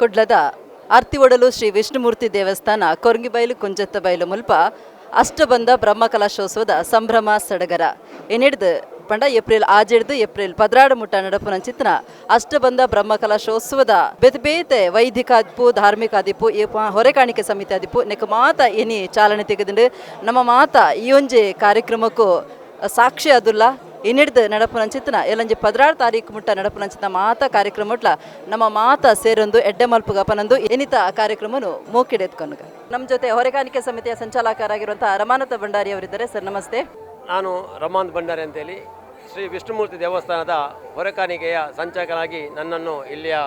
[SPEAKER 10] ಕುಡ್ಲದ ಆರ್ತಿವಡಲು ಶ್ರೀ ವಿಷ್ಣುಮೂರ್ತಿ ದೇವಸ್ಥಾನ ಕೊರಂಗಿಬೈಲು ಕುಂಜತ್ತಬೈಲು ಮುಲ್ಪ ಅಷ್ಟಬಂಧ ಬ್ರಹ್ಮಕಲಶೋತ್ಸವದ ಸಂಭ್ರಮ ಸಡಗರ ಏನಿಡ್ದು ಪಂಡ ಏಪ್ರಿಲ್ 16 ಮುಟ್ಟ ನಡಪುನ ಚಿತ್ರ ಅಷ್ಟಬಂಧ ಬ್ರಹ್ಮಕಲಶೋತ್ಸವದ ಬೇತೆ ವೈದಿಕ ಆದಿಪು ಧಾರ್ಮಿಕ ಆದಿಪು ಹೊರೆಕಾಣಿಕೆ ಸಮಿತಿ ಆದಿಪು ನೆಕ್ ಮಾತ ಏನಿ ಚಾಲನೆ ತೆಗೆದು ನಮ್ಮ ಮಾತ ಈ ಒಂಜಿ ಕಾರ್ಯಕ್ರಮಕ್ಕೂ ಸಾಕ್ಷಿ ಅದುಲ್ಲ ಇನ್ನಿಡ್ದು ನಡಪುನ ಚಿತ್ತನ ಎಲ್ಲಂಜಿ 16 ತಾರೀಕು ಮುಟ್ಟ ನಡಪುನ ಚಿತ್ತ ಮಾತ ಕಾರ್ಯಕ್ರಮ ಮುಟ್ಲ ನಮ್ಮ ಮಾತ ಸೇರೊಂದು ಎಡ್ಡೆ ಮಲ್ಪುಗ ಪನಂದು ಎನಿತ ಕಾರ್ಯಕ್ರಮನು ಮೋಕಿಡೆತ್ಕೊನ್ಗ ನಮ್ಮ ಜೊತೆ ಹೊರೆಕಾಣಿಕೆ ಸಮಿತಿಯ ಸಂಚಾಲಕರಾಗಿರುವಂತಹ ರಮಾನಾಥ ಭಂಡಾರಿ ಅವರಿದ್ದಾರೆ. ಸರ್ ನಮಸ್ತೆ.
[SPEAKER 5] ನಾನು ರಮಾನಾಥ ಭಂಡಾರಿ ಅಂತೇಳಿ ಶ್ರೀ ವಿಷ್ಣುಮೂರ್ತಿ ದೇವಸ್ಥಾನದ ಹೊರೆಕಾಣಿಕೆಯ ಸಂಚಾಲಕನಾಗಿ ನನ್ನನ್ನು ಇಲ್ಲಿಯ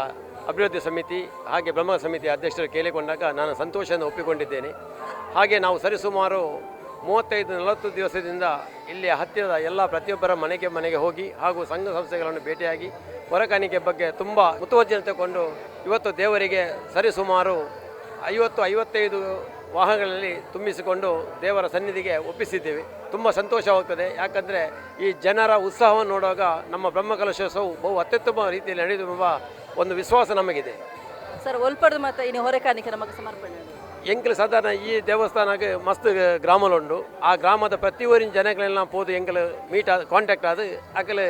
[SPEAKER 5] ಅಭಿವೃದ್ಧಿ ಸಮಿತಿ ಹಾಗೆ ಬ್ರಹ್ಮ ಸಮಿತಿಯ ಅಧ್ಯಕ್ಷರು ಕೇಳಿಕೊಂಡಾಗ ನಾನು ಸಂತೋಷದಿಂದ ಒಪ್ಪಿಕೊಂಡಿದ್ದೇನೆ. ಹಾಗೆ ನಾವು ಸರಿಸುಮಾರು 35-40 ದಿವಸದಿಂದ ಇಲ್ಲಿಯ ಹತ್ತಿರದ ಎಲ್ಲ ಪ್ರತಿಯೊಬ್ಬರ ಮನೆಗೆ ಹೋಗಿ ಹಾಗೂ ಸಂಘ ಸಂಸ್ಥೆಗಳನ್ನು ಭೇಟಿಯಾಗಿ ಹೊರೆಕಾಣಿಕೆ ಬಗ್ಗೆ ತುಂಬ ಮುತುವರ್ಜಿಯನ್ನು ತಗೊಂಡು ಇವತ್ತು ದೇವರಿಗೆ ಸರಿಸುಮಾರು 50-55 ವಾಹನಗಳಲ್ಲಿ ತುಂಬಿಸಿಕೊಂಡು ದೇವರ ಸನ್ನಿಧಿಗೆ ಒಪ್ಪಿಸಿದ್ದೇವೆ. ತುಂಬ ಸಂತೋಷವಾಗ್ತದೆ. ಯಾಕಂದರೆ ಈ ಜನರ ಉತ್ಸಾಹವನ್ನು ನೋಡುವಾಗ ನಮ್ಮ ಬ್ರಹ್ಮಕಲಶೋತ್ಸವವು ಬಹು ಅತ್ಯುತ್ತಮ ರೀತಿಯಲ್ಲಿ ನಡೆಯುವ ಒಂದು ವಿಶ್ವಾಸ ನಮಗಿದೆ.
[SPEAKER 10] ಸರ್ ಒಲ್ಪಡ್ದು ಮತ್ತು ಇನ್ನು ಹೊರೆಕಾಣಿಕೆ ನಮಗೆ ಸಮರ್ಪಣೆ
[SPEAKER 5] ಎಂಕಲ್ ಸಾಧಾರಣ ಈ ದೇವಸ್ಥಾನಕ್ಕೆ ಮಸ್ತ್ ಗ್ರಾಮಲುಂಡು. ಆ ಗ್ರಾಮದ ಪ್ರತಿಯೊರಿನ ಜನಗಳೆಲ್ಲ ಪೋದು ಎಂಕಲ್ ಮೀಟ್ ಕಾಂಟ್ಯಾಕ್ಟ್ ಆದು ಅಕಲ್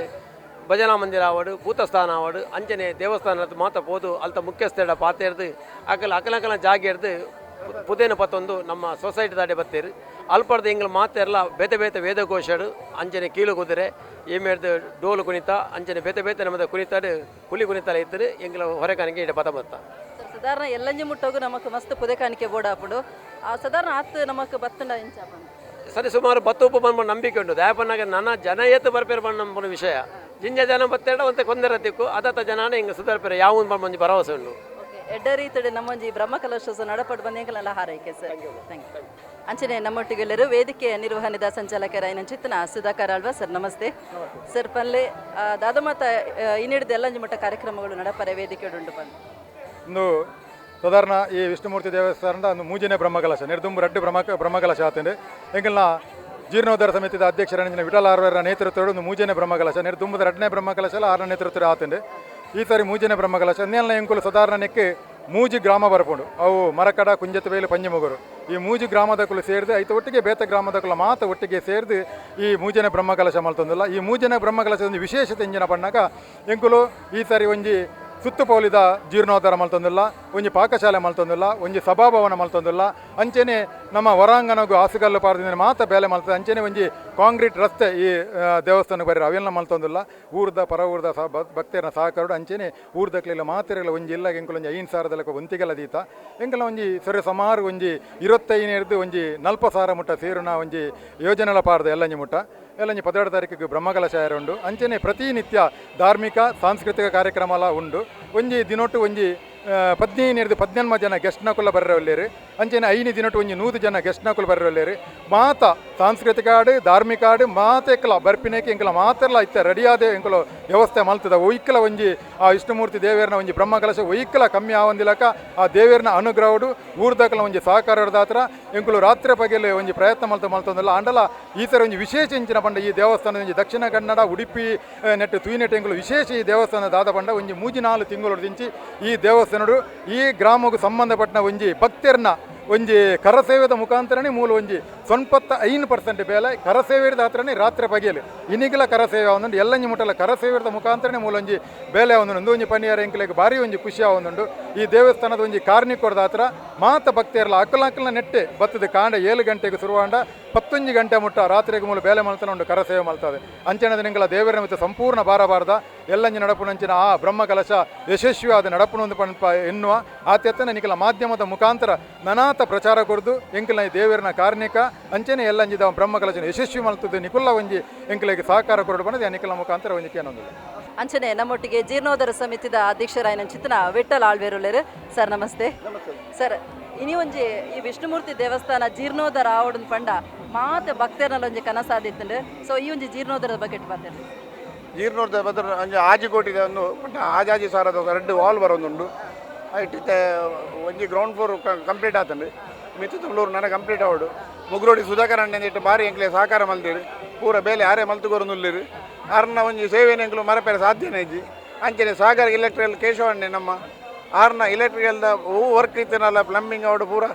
[SPEAKER 5] ಭಜನಾ ಮಂದಿರ ಆವಡು ಭೂತಸ್ಥಾನ ಆವಡು ಅಂಚನೆ ದೇವಸ್ಥಾನದ ಮಾತ ಪೋದು ಅಲ್ತ ಮುಖ್ಯಸ್ಥರ ಪಾತೆ ಹಿಡ್ದು ಅಕಲ್ ಅಕಲಕಲ ಜಾಗ ಹಿಡ್ದು ಪುದೇನ ಪತ್ತೊಂದು ನಮ್ಮ ಸೊಸೈಟಿ ದಾಡೆ ಬತ್ತೇರು ಅಲ್ಪರ್ದ ಇಂಗ್ಲ ಮಾತೆಲ್ಲ ಬೇತೆ ಬೇತೆ ವೇದಘೋಷಡು ಅಂಚನೆ ಕೀಲು ಕುದುರೆ ಏಮೇರ್ದು ಡೋಲು ಕುಣಿತ ಅಂಚನೆ ಬೇತೆ ಬೇತೆ ನಮ್ಮದು ಕುಣಿತಾಡು ಕುಲಿ ಕುಣಿತಲ ಇದ್ದರೆ ಎಂಗ್ಲ ಹೊರಕಾನಿಗೆ ಇಡ ಪದ ಬತ್ತ
[SPEAKER 10] ಸಾಧಾರಣ ಎಲ್ಲಂಜಿ ಮುಟ್ಟೋಗು ನಮಕ್ ಮಸ್ತ್ ಪುದೆ ಕಾಣಿಕೆ ಬೋಡಾಪುಡು ಸಾಧಾರಣ ಆತ್ ನಮಕ್ ಬತ್ತಂಡ ಇಂಚಾಪ
[SPEAKER 5] ಸರಿ ಸುಮಾರು 10 ಉಪ್ಪು ಬಂದು ನಂಬಿಕೆ ಉಂಟು ದಯಾಪನ್ನಾಗ ನನ್ನ ಜನ ಎತ್ತು ಬರ್ಪೇರು ಬಂದು ವಿಷಯ ಜಿಂಜ ಜನ ಬತ್ತೇಡ ಒಂತೆ ಕೊಂದರ ತಿಕ್ಕು ಅದತ್ತ ಜನಾನೇ ಹಿಂಗೆ ಸುಧಾರ್ಪೇರು ಯಾವ ಬಂದು ಭರವಸೆ ಉಂಟು
[SPEAKER 10] ಎಡ್ಡ ರೀತಿಯ ನಮ್ಮೊಂಜಿ ಬ್ರಹ್ಮಕಲಶೋತ್ಸವ ನಡಪಟ್ಟು ಬಂದೇಕಲೆಲ್ಲ ಹಾರೈಕೆ ಸರ್ ಥ್ಯಾಂಕ್ ಯು ಅಂಚನೆ ನಮ್ಮೊಟ್ಟಿಗೆಲ್ಲರೂ ವೇದಿಕೆ ನಿರ್ವಹಣೆದ ಸಂಚಾಲಕರ ಐನ ಚಿತ್ತನ ಸುಧಾಕರ್ ಅಲ್ವಾ ಸರ್ ನಮಸ್ತೆ ಸರ್ ಪಲ್ಲೆ ದಾದಮಾತ ಇನ್ನಿಡಿದ ಎಲ್ಲಂಜಿ ಮಟ್ಟ ಕಾರ್ಯಕ್ರಮಗಳು ನಡಪರೆ ವೇದಿಕೆ ಉಂಟು ಬಂದು
[SPEAKER 2] ಇಂದು ಸಾಧಾರಣ ಈ ವಿಷ್ಣುಮೂರ್ತಿ ದೇವಸ್ಥಾನದ ಒಂದು ಮೂಜನೆ ಬ್ರಹ್ಮಕಲಶ ನಿರ್ದುಂಬು ರಡ್ಡು ಬ್ರಹ್ಮಕಲಶ ಆತಂಡೆ ಎಂಕಲ್ನ ಜೀರ್ಣೋದ್ಧಾರ ಸಮಿತಿದ ಅಧ್ಯಕ್ಷರ ವಿಠಲ ಆರ್ವರ ನೇತೃತ್ವದ ಒಂದು ಮೂಜನೆ ಬ್ರಹ್ಮಕಲಶ ನಿರ್ದುಂಬದ 2ನೇ ಬ್ರಹ್ಮಕಲಶ 6ನೇ ನೇತೃತ್ವ ಆತಂಡೆ ಈ ಸಾರಿ ಮೂಜನೆ ಬ್ರಹ್ಮಕಲಶ ಇನ್ನೆಲ್ಲ ಎಂಕುಲು ಸಾಧಾರಣಕ್ಕೆ ಮೂಜಿ ಗ್ರಾಮ ಬರ್ಪುಂಡು ಅವು ಮರಕಡ ಕುಂಜತವೇಲು ಪಂಜಮುಗರು ಈ ಮೂಜಿ ಗ್ರಾಮದಕ್ಕಲು ಸೇರಿದು ಐತ ಒಟ್ಟಿಗೆ ಬೇತ ಗ್ರಾಮದಕ್ಕಲು ಮಾತ ಒಟ್ಟಿಗೆ ಸೇರಿದು ಈ ಮೂಜನೆ ಬ್ರಹ್ಮಕಲಶ ಮಲ್ತೊಂದಿಲ್ಲ ಈ ಮೂಜನೆ ಬ್ರಹ್ಮಕಲಶದ ಒಂದು ವಿಶೇಷತೆ ಎಂಜಿನ ಪಣ್ಣಾಗ ಎಂಕುಲು ಈ ಸಾರಿ ಒಂಜಿ ಸುತ್ತುಪೌಲಿದ ಜೀರ್ಣೋದ್ಧಾರ ಮಲ್ತೊಂದಿಲ್ಲ ಒಂಜಿ ಪಾಕಶಾಲೆ ಮಲ್ತೊಂದಿಲ್ಲ ಒಂಜಿ ಸಭಾಭವನ ಮಲ್ತೊಂದಿಲ್ಲ ಅಂಚೆನೆ ನಮ್ಮ ಹೊರಾಂಗಣಗೂ ಹಾಸುಗಲ್ಲು ಪಾರದಿಂದ ಮಾತ ಬೇಲೆ ಮಲ್ತದೆ ಅಂಚೆನೆ ಒಂಜಿ ಕಾಂಕ್ರೀಟ್ ರಸ್ತೆ ಈ ದೇವಸ್ಥಾನಕ್ಕೆ ಬರೀ ಅವೆಲ್ಲ ಮಲ್ತೊಂದಿಲ್ಲ ಊರ್ದ ಪರ ಊರ್ದ ಭಕ್ತರನ್ನ ಸಹಕಾರಡು ಅಂಚೆನೆ ಊರ್ದಕ್ಲೆಲ್ಲ ಮಾತಿರಲ್ಲ ಒಂಜಿ ಇಲ್ಲ ಎಂಕುಲು ಒಂಜಿ 5,000 ಒಂತಿಗೆಲ್ಲ ದೀತ ಎಂಕಲ ಒಂಜಿ ಸರಿ ಸುಮಾರು ಒಂಜಿ 25 ಹಿಡಿದು ಒಂಜಿ 40,000 ಮುಟ್ಟ ಸೇರುನ ಒಂಜಿ ಯೋಜನೆಲ ಪಾರ್ದ ಎಲ್ಲಂಜಿ ಮುಟ್ಟ ಎಲ್ಲಂಜಿ 12 ತಾರೀಕಿಗೆ ಬ್ರಹ್ಮಕಲಶ ಉಂಡು ಅಂಚನೆ ಪ್ರತಿನಿತ್ಯ ಧಾರ್ಮಿಕ ಸಾಂಸ್ಕೃತಿಕ ಕಾರ್ಯಕ್ರಮ ಉಂಡು ಒಂಜಿ ದಿನೊಟ್ಟು ಒಂಜಿ 15 ಜನ ಗೆಸ್ಟ್ನಕುಲ್ಲ ಬರ್ರೊಲ್ಲೇರು ಅಂಚನೆ 5 ದಿನೊಟ್ಟು ಒಂಜಿ 100 ಜನ ಗೆಸ್ಟ್ನಕುಲ್ಲ ಬರ್ರೊಲ್ಲೇರು ಮಾತ ಸಾಂಸ್ಕೃತಿಕ ಆಡು ಧಾರ್ಮಿಕ ಆಡು ಮಾತೆಕ್ಕಲ ಬರ್ಪಿನೇಕೆ ಎಂಕಲ ಮಾತೆಲ್ಲ ಇತ್ತ ರೆಡಿಯಾದ ಎಂಕಲು ವ್ಯವಸ್ಥೆ ಮಲ್ತದ ಒಯ್ಕಲ ಒಂಜಿ ಆ ವಿಷ್ಣುಮೂರ್ತಿ ದೇವೇರ್ನ ಒಂಜಿ ಬ್ರಹ್ಮಕಲಶ ಒಯ್ಕಲ ಕಮ್ಮಿ ಆವಂದಿಲಕ ಆ ದೇವೇರ್ನ ಅನುಗ್ರಹಡು ಊರ್ದಕಲ ಒಂಜಿ ಸಹಕಾರದಾತ್ರ ಎಂಕುಲು ರಾತ್ರಿ ಪಗೆಲೆ ಒಂಜಿ ಪ್ರಯತ್ನ ಮಲ್ತೊಂದಿಲ್ಲ ಅಂಡಲ ಈ ಸರಿ ಒಂಜಿ ವಿಶೇಷ ಇಂಚಿನ ಪಂಡ ಈ ದೇವಸ್ಥಾನ ಒಂಜಿ ದಕ್ಷಿಣ ಕನ್ನಡ ಉಡುಪಿ ನೆಟ್ಟು ತುಯಿನೆಟ್ಟು ಎಂಕುಲು ವಿಶೇಷ ಈ ದೇವಸ್ಥಾನ ದಾದ ಪಂಡ ಒಂಜಿ 3-4 ತಿಂಗಳು ದಿಂಚಿ ಈ ದೇವಸ್ಥಾನಡು ಈ ಗ್ರಾಮಕ್ಕೆ ಸಂಬಂಧಪಟ್ಟ ಒಂಜಿ ಭಕ್ತರನ್ನ ಒಂಜಿ ಕರಸೇವೆದ ಮುಖಾಂತರನೇ ಮೂಲ ಒಂಜಿ 95% ಬೇಲೆ ಕರಸೇವೆದ ಹತ್ರನೇ ರಾತ್ರಿ ಬಗೆಯಲು ಇನ್ನಿಗಲ ಕರಸೇವೆ ಒಂದುಂಡು ಎಲ್ಲಂಜಿ ಮುಟ್ಟಲ ಕರಸೇವೆದ ಮುಖಾಂತರನೇ ಮೂಲ ಒಂಜಿ ಬೇಲೆ ಒಂದುಂಡು ಒಂಜಿ ಪನ್ನಿಯಾರ ಎಂಕಲೆಗೆ ಭಾರಿ ಒಂಜಿ ಖುಷಿ ಒಂದುಂಡು ಈ ದೇವಸ್ಥಾನದ ಒಂಜಿ ಕಾರ್ಣಿಕರದ ಹತ್ರ ಮಾತ ಭಕ್ತಿಯರಲ್ಲ ಅಕ್ಕಲ ನೆಟ್ಟೆ ಬತ್ತದ ಕಾಂಡ 7 ಗಂಟೆಗೆ ಶುರುವಾಂಡ 11 ಗಂಟೆ ಮುಟ್ಟ ರಾತ್ರಿಗೆ ಮೂಲ ಬೇಲೆ ಮಲ್ತನ ಉಂಡು ಕರಸೇವೆ ಮಲ್ತದೆ ಅಂಚನದ ನಿಂಗಳ ದೇವರ ಮಿತ್ತ ಸಂಪೂರ್ಣ ಬಾರಬಾರ್ದ ಎಲ್ಲಂಜಿ ನಡಪುನಂಚಿನ ಆ ಬ್ರಹ್ಮಕಲಶ ಯಶಸ್ವಿಯಾದ ನಡಪುನೊಂದು ಪಂಪ ಎನ್ನುವ ಆತ್ಯತನ ನಿಖಲ ಮಾಧ್ಯಮದ ಮುಖಾಂತರ ನನಾತ ಪ್ರಚಾರ ಕೊಡ್ದು ಎಂಕಲ ದೇವರನ ಕಾರ್ಣಿಕ ಅಂಚನೆ ಎಲ್ಲಂಜಿದ ಬ್ರಹ್ಮಕಲಶನ ಯಶಸ್ವಿ ಮಲ್ತದ್ದು ನಿಕುಲ್ಲ ಒಂಜಿ ಎಂಕಲಿಗೆ ಸಹಕಾರ ಕೊರಡು ಬಂದ ನಿಖಲ ಮುಖಾಂತರ ಒಂಜಿ ಕೇನೊಂದಿದೆ
[SPEAKER 10] ಅಂಚನೆ ನಮ್ಮೊಟ್ಟಿಗೆ ಜೀರ್ಣೋದ್ಧಾರ ಸಮಿತಿದ ಅಧ್ಯಕ್ಷರಾಯನ ಚಿತ್ತನ ವಿಠಲ್ ಆಳ್ವೇರುಲೇರು ಸರ್ ನಮಸ್ತೆ ಸರ್ ಇನಿ ಒಂಜಿ ಈ ವಿಷ್ಣುಮೂರ್ತಿ ದೇವಸ್ಥಾನ ಜೀರ್ಣೋದ್ಧಾರ ಆವಡನ್ ಪಂಡ ಮಾತೆ ಭಕ್ತರನಲ್ಲಿ ಒಂಜಿ ಕನಸಾದಿತ್ತಂಡು ಸೊ ಈ ಒಂಜಿ ಜೀರ್ಣೋದ್ಧಾರದ ಬಗ್ಗೆ ಬರ್ತಾರೆ
[SPEAKER 11] ಜೀರ್ಣೋದ್ಧಾರ ಬದ್ರ ಅಂಜ ಆಜಿಕೋಟಿದ ಒಂದು ಪಂಡ ಆಜಾಜಿ ಸಾರದ 2 ವಾಲ್ ಬರೋದುಂಡು ಇಟ್ಟಿತ್ತೆ ಒಂಜಿ ಗ್ರೌಂಡ್ ಫ್ಲೋರ್ ಕಂಪ್ಲೀಟ್ ಆತಂಡು ಮಿತ್ತದ ಫ್ಲೋರ್ ನನ್ನ ಕಂಪ್ಲೀಟ್ ಆವಡು ಮುಗ್ರೋಡಿ ಸುಧಾಕರ್ ಅಣ್ಣ ಇಟ್ಟು ಬಾರಿ ಎಂಕ್ಲೆ ಸಹಕಾರ ಮಲ್ತೀರಿ ಪೂರ ಬೇಲೆ ಯಾರೇ ಮಲ್ತುಗೋರುನುಲ್ಲಿರು ಆರ್ನ ಒಂಜಿ ಸೇವೆನ ಎಂಕ್ಲು ಮರಪೇರೆ ಸಾಧ್ಯನೇ ಇಜ್ಜಿ ಅಂಚನೆ ಸಾಗರ್ ಇಲೆಕ್ಟ್ರಿಕಲ್ ಕೇಶವಣ್ಣೆ ನಮ್ಮ ಆರ್ನ ಇಲೆಕ್ಟ್ರಿಕಲ್ದ ಹೂ ವರ್ಕ್ ಇತ್ತನಲ್ಲ ಪ್ಲಂಬಿಂಗ್ ಅವಡು ಪೂರ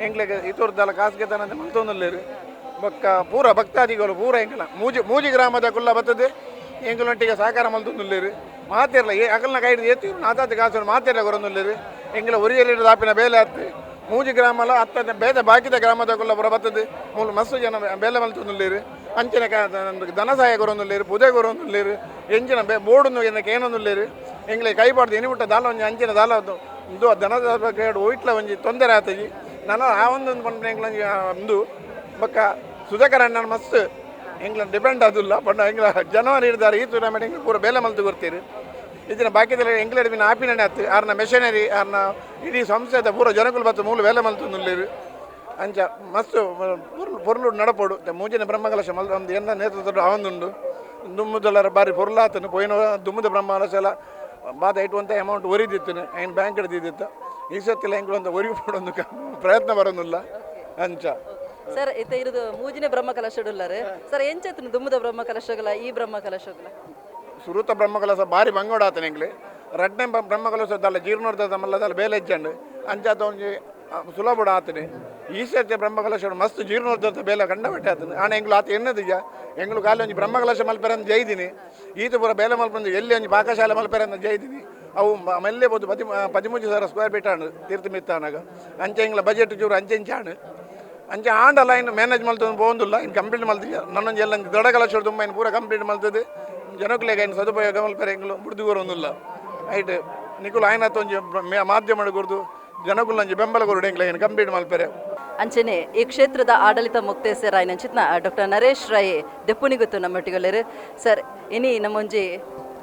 [SPEAKER 11] ಎಂಕ್ಲೆಗೆ ಇತೋರ್ದಲ್ಲ ಕಾಸಿಗೆ ಅಂತ ಮಲ್ತೊಂದುಲ್ಲಿರು ಬಕ್ಕ ಪೂರ ಭಕ್ತಾದಿಗಳು ಪೂರ ಎಂಕಲ ಮೂಜಿ ಗ್ರಾಮದ ಕುಲ್ಲ ಬರ್ತದೆ ಎಂಕಲೊಟ್ಟಿಗೆ ಸಹಕಾರ ಮಲ್ತೊಂದುಲ್ಲಿರು ಮಾತಿರಲ್ಲ ಅಕಲ್ನ ಕೈ ಹಿಡಿದು ಎತ್ತಿ ನಾತಾತ ಕಾಸು ಮಾತಿರಲ್ಲ ಗೊರೊಂದುಲ್ಲಿರು ಎಂಕಲ ಒರಿಯಲಿಡ ದಾಪಿನ ಬೇಲೆ ಹತ್ತಿ ಮೂಜಿ ಗ್ರಾಮಲ ಹತ್ತ ಬೇದ ಬಾಕಿದ ಗ್ರಾಮದ ಕುಲ್ಲ ಪೂರ ಬರ್ತದೆ ಮೂಲ ಮಸ್ತು ಜನ ಬೇಲೆ ಮಲ್ತೊಂದುಲ್ಲಿರು ಅಂಚಿನ ದನ ಸಹಾಯ ಕೊರೊಂದುಲ್ಲೇರು ಪುದೆ ಕೊರೊಂದುಲ್ಲೇರು ಎಂಚಿನ ಬೋರ್ಡು ಏನಕ್ಕೆ ಏನೊಂದುಲ್ಲೇರು ಎಂಗ್ಲೆ ಕೈ ಪಾಡ್ದು ಎನಿಬಿಟ್ಟ ದಾಲ ಒಂಜಿ ಅಂಚಿನ ದಾಲ ಇದು ದನದ ಬಗ್ಗೆ ಒಯ್ಟ್ಲ ಒಂಜಿ ತೊಂದರೆ ಆತಜಿ ನಾನು ಆ ಒಂದೊಂದು ಪಂಡ ಎಂಗ್ಲ ಒಂದು ಬಕ್ಕ ಸುಧಾಕರ್ ಅಣ್ಣ ಮಸ್ತ್ ಎಂಗ್ಲ ಡಿಪೆಂಡ್ ಆದಿಲ್ಲ ಪಂಡ ಎಂಗ್ಲ ಜನವರಿ ಹಿಡಿದಾರೆ ಈ ಟೂರ್ನಮೆಂಟ್ ಎಂಗ್ಲ ಪೂರ ಬೇಲೆ ಮಲ್ತು ಕೊಡ್ತೀರಿ ಇದನ್ನ ಬಾಕಿದೆಲ್ಲ ಎಂಗ್ಲ ಬಿನ ಆಪಿನ ಆತು ಆರ್ನ ಮೆಷಿನರಿ ಆರ್ನ ಇಡೀ ಸಂಸ್ಥೆದ ಪೂರ ಜನಗಳು ಬತ್ತು ಮೂಲ ಬೇಲೆ ಮಲ್ತೊಂದುಲ್ಲೇರು ಅಂಚ ಮಸ್ತ್ ಪೊರ್ಲು ನಡಪೋಡು ಮೂಜಿನ ಬ್ರಹ್ಮಕಲಶ ಮಲ್ ಒಂದು ಎಲ್ಲ ನೇತೃತ್ವ ಆವಂದುಂಡು ದುಮ್ಮುದಲ್ಲರ ಬಾರಿ ಪೊರ್ಲಾತನು ಪೋಯಿನ ದುಮ್ಮದ ಬ್ರಹ್ಮಕಲಶ ಎಲ್ಲ ಬಾದ ಇಟ್ಟುವಂಥ ಅಮೌಂಟ್ ಒರಿದಿತ್ತು ಏನು ಬ್ಯಾಂಕ್ ಹಿಡಿದಿತ್ತು ಈ ಸತ್ತಿಲ್ಲ ಹೆಂಗೆ ಒಂದು ಒರಿ ಕೊಡೊಂದು ಪ್ರಯತ್ನ ಬರೋದಿಲ್ಲ ಅಂಚ
[SPEAKER 10] ಸರ್ ಇತ್ತ ಇರುದು ಮೂಜಿನ ಬ್ರಹ್ಮಕಲಶಡುಲ್ಲರು ಸರ್ ಎಂಚೆತ್ತು ದುಮ್ಮದ ಬ್ರಹ್ಮಕಲಶಗಳ ಈ ಬ್ರಹ್ಮಕಲಶಗಳ
[SPEAKER 11] ಸುರುತ ಬ್ರಹ್ಮಕಲಶ ಬಾರಿ ಬಂಗೋಡಾತನ ಎಂಗ್ಲೆ 2ನೇ ಬ್ರಹ್ಮಕಲಶದಲ್ಲ ಜೀರ್ಣೋದ್ಧಾರದ ಮಲ್ಲದಲ್ಲ ಬೇಲೆ ಹೆಜ್ಜಂಡು ಅಂಚಾತ ಒಂಜಿ ಸುಲಭ ಆತನೆ ಈ ಸರ್ತಿ ಬ್ರಹ್ಮಕಲಶ ಮಸ್ತ್ ಜೀರ್ಣೋದ್ಧಾರದ ಬೇಲೆ ಕಂಡ ಬಟ್ಟೆ ಆತನೆ ಆನೆ ಎಂಗ್ಲು ಆತ ಎನ್ನದಿಜ ಎಂಗ್ಲು ಕಾಲಿ ಒಂಜಿ ಬ್ರಹ್ಮಕಲಶ ಮಲ್ಪೆರೆ ಅಂತ ಜೈದಿನಿ ಈತ ಪೂರ ಬೇಲೆ ಮಲ್ಪಂದು ಎಲ್ಲಿ ಒಂಜಿ ಪಾಕಶಾಲೆ ಮಲ್ಪೆರೆ ಅಂತ ಜೈದಿನಿ ಅವು ಮೆಲ್ಲೆ ಬೋದು 13,000 ಸ್ಕ್ವೇರ್ ಫೀಟ್ ಆಂಡು ತೀರ್ಥ ಮಿತ್ತಾನಾಗ ಅಂಚೆ ಇಂಗ್ಲ ಬಜೆಟ್ ಚೂರು ಅಂಚೆಂಚಾಣು ಅಂಚೆ ಆಂಡಲ್ಲ ಇನ್ನು ಮ್ಯಾನೇಜ್ ಮಲ್ತದ್ದು ಬೋಂದಿಲ್ಲ ಇನ್ನು ಕಂಪ್ಲೀಟ್ ಮಲ್ತಿದ್ದ ನನ್ನೊಂದು ಎಲ್ಲ ದೊಡ್ಡ ಕಲಶ ತುಂಬ ಇನ್ನು ಪೂರ ಕಂಪ್ಲೀಟ್ ಮಲ್ತದ್ದು ಜನಕ್ಕಲೆಗ ಇನ್ನು ಸದುಪಯೋಗ ಮಲ್ಪರೆ ಎಂಗ್ಲು ಬುಡ್ದು ಒಂದಿಲ್ಲ ಐಟ್ ನಿಕುಲು ಆಯ್ನತ್ತು ಒಂಜಿ ಮಾಧ್ಯಮ ಗುರ್ದು ಜನಕ್ಕೂ ಒಂಜಿ ಬೆಂಬಲ ಕೊರಡು ಎಂಗ್ಲ ಏನು ಕಂಪ್ಲೀಟ್ ಮಲ್ಪರೆ
[SPEAKER 10] ಅಂಚನೆ ಈ ಕ್ಷೇತ್ರದ ಆಡಳಿತ ಮುಕ್ತೇಸರ ಆಯ್ನಂಚಿತ್ನ ಡಾಕ್ಟರ್ ನರೇಶ್ ರೈ ದೆಪ್ಪುನಿಗುತ್ತು ನಮ್ಮೊಟ್ಟಿಗೊಲ್ಲೆರು ಸರ್ ಇನಿ ನಮ್ಮೊಂಜಿ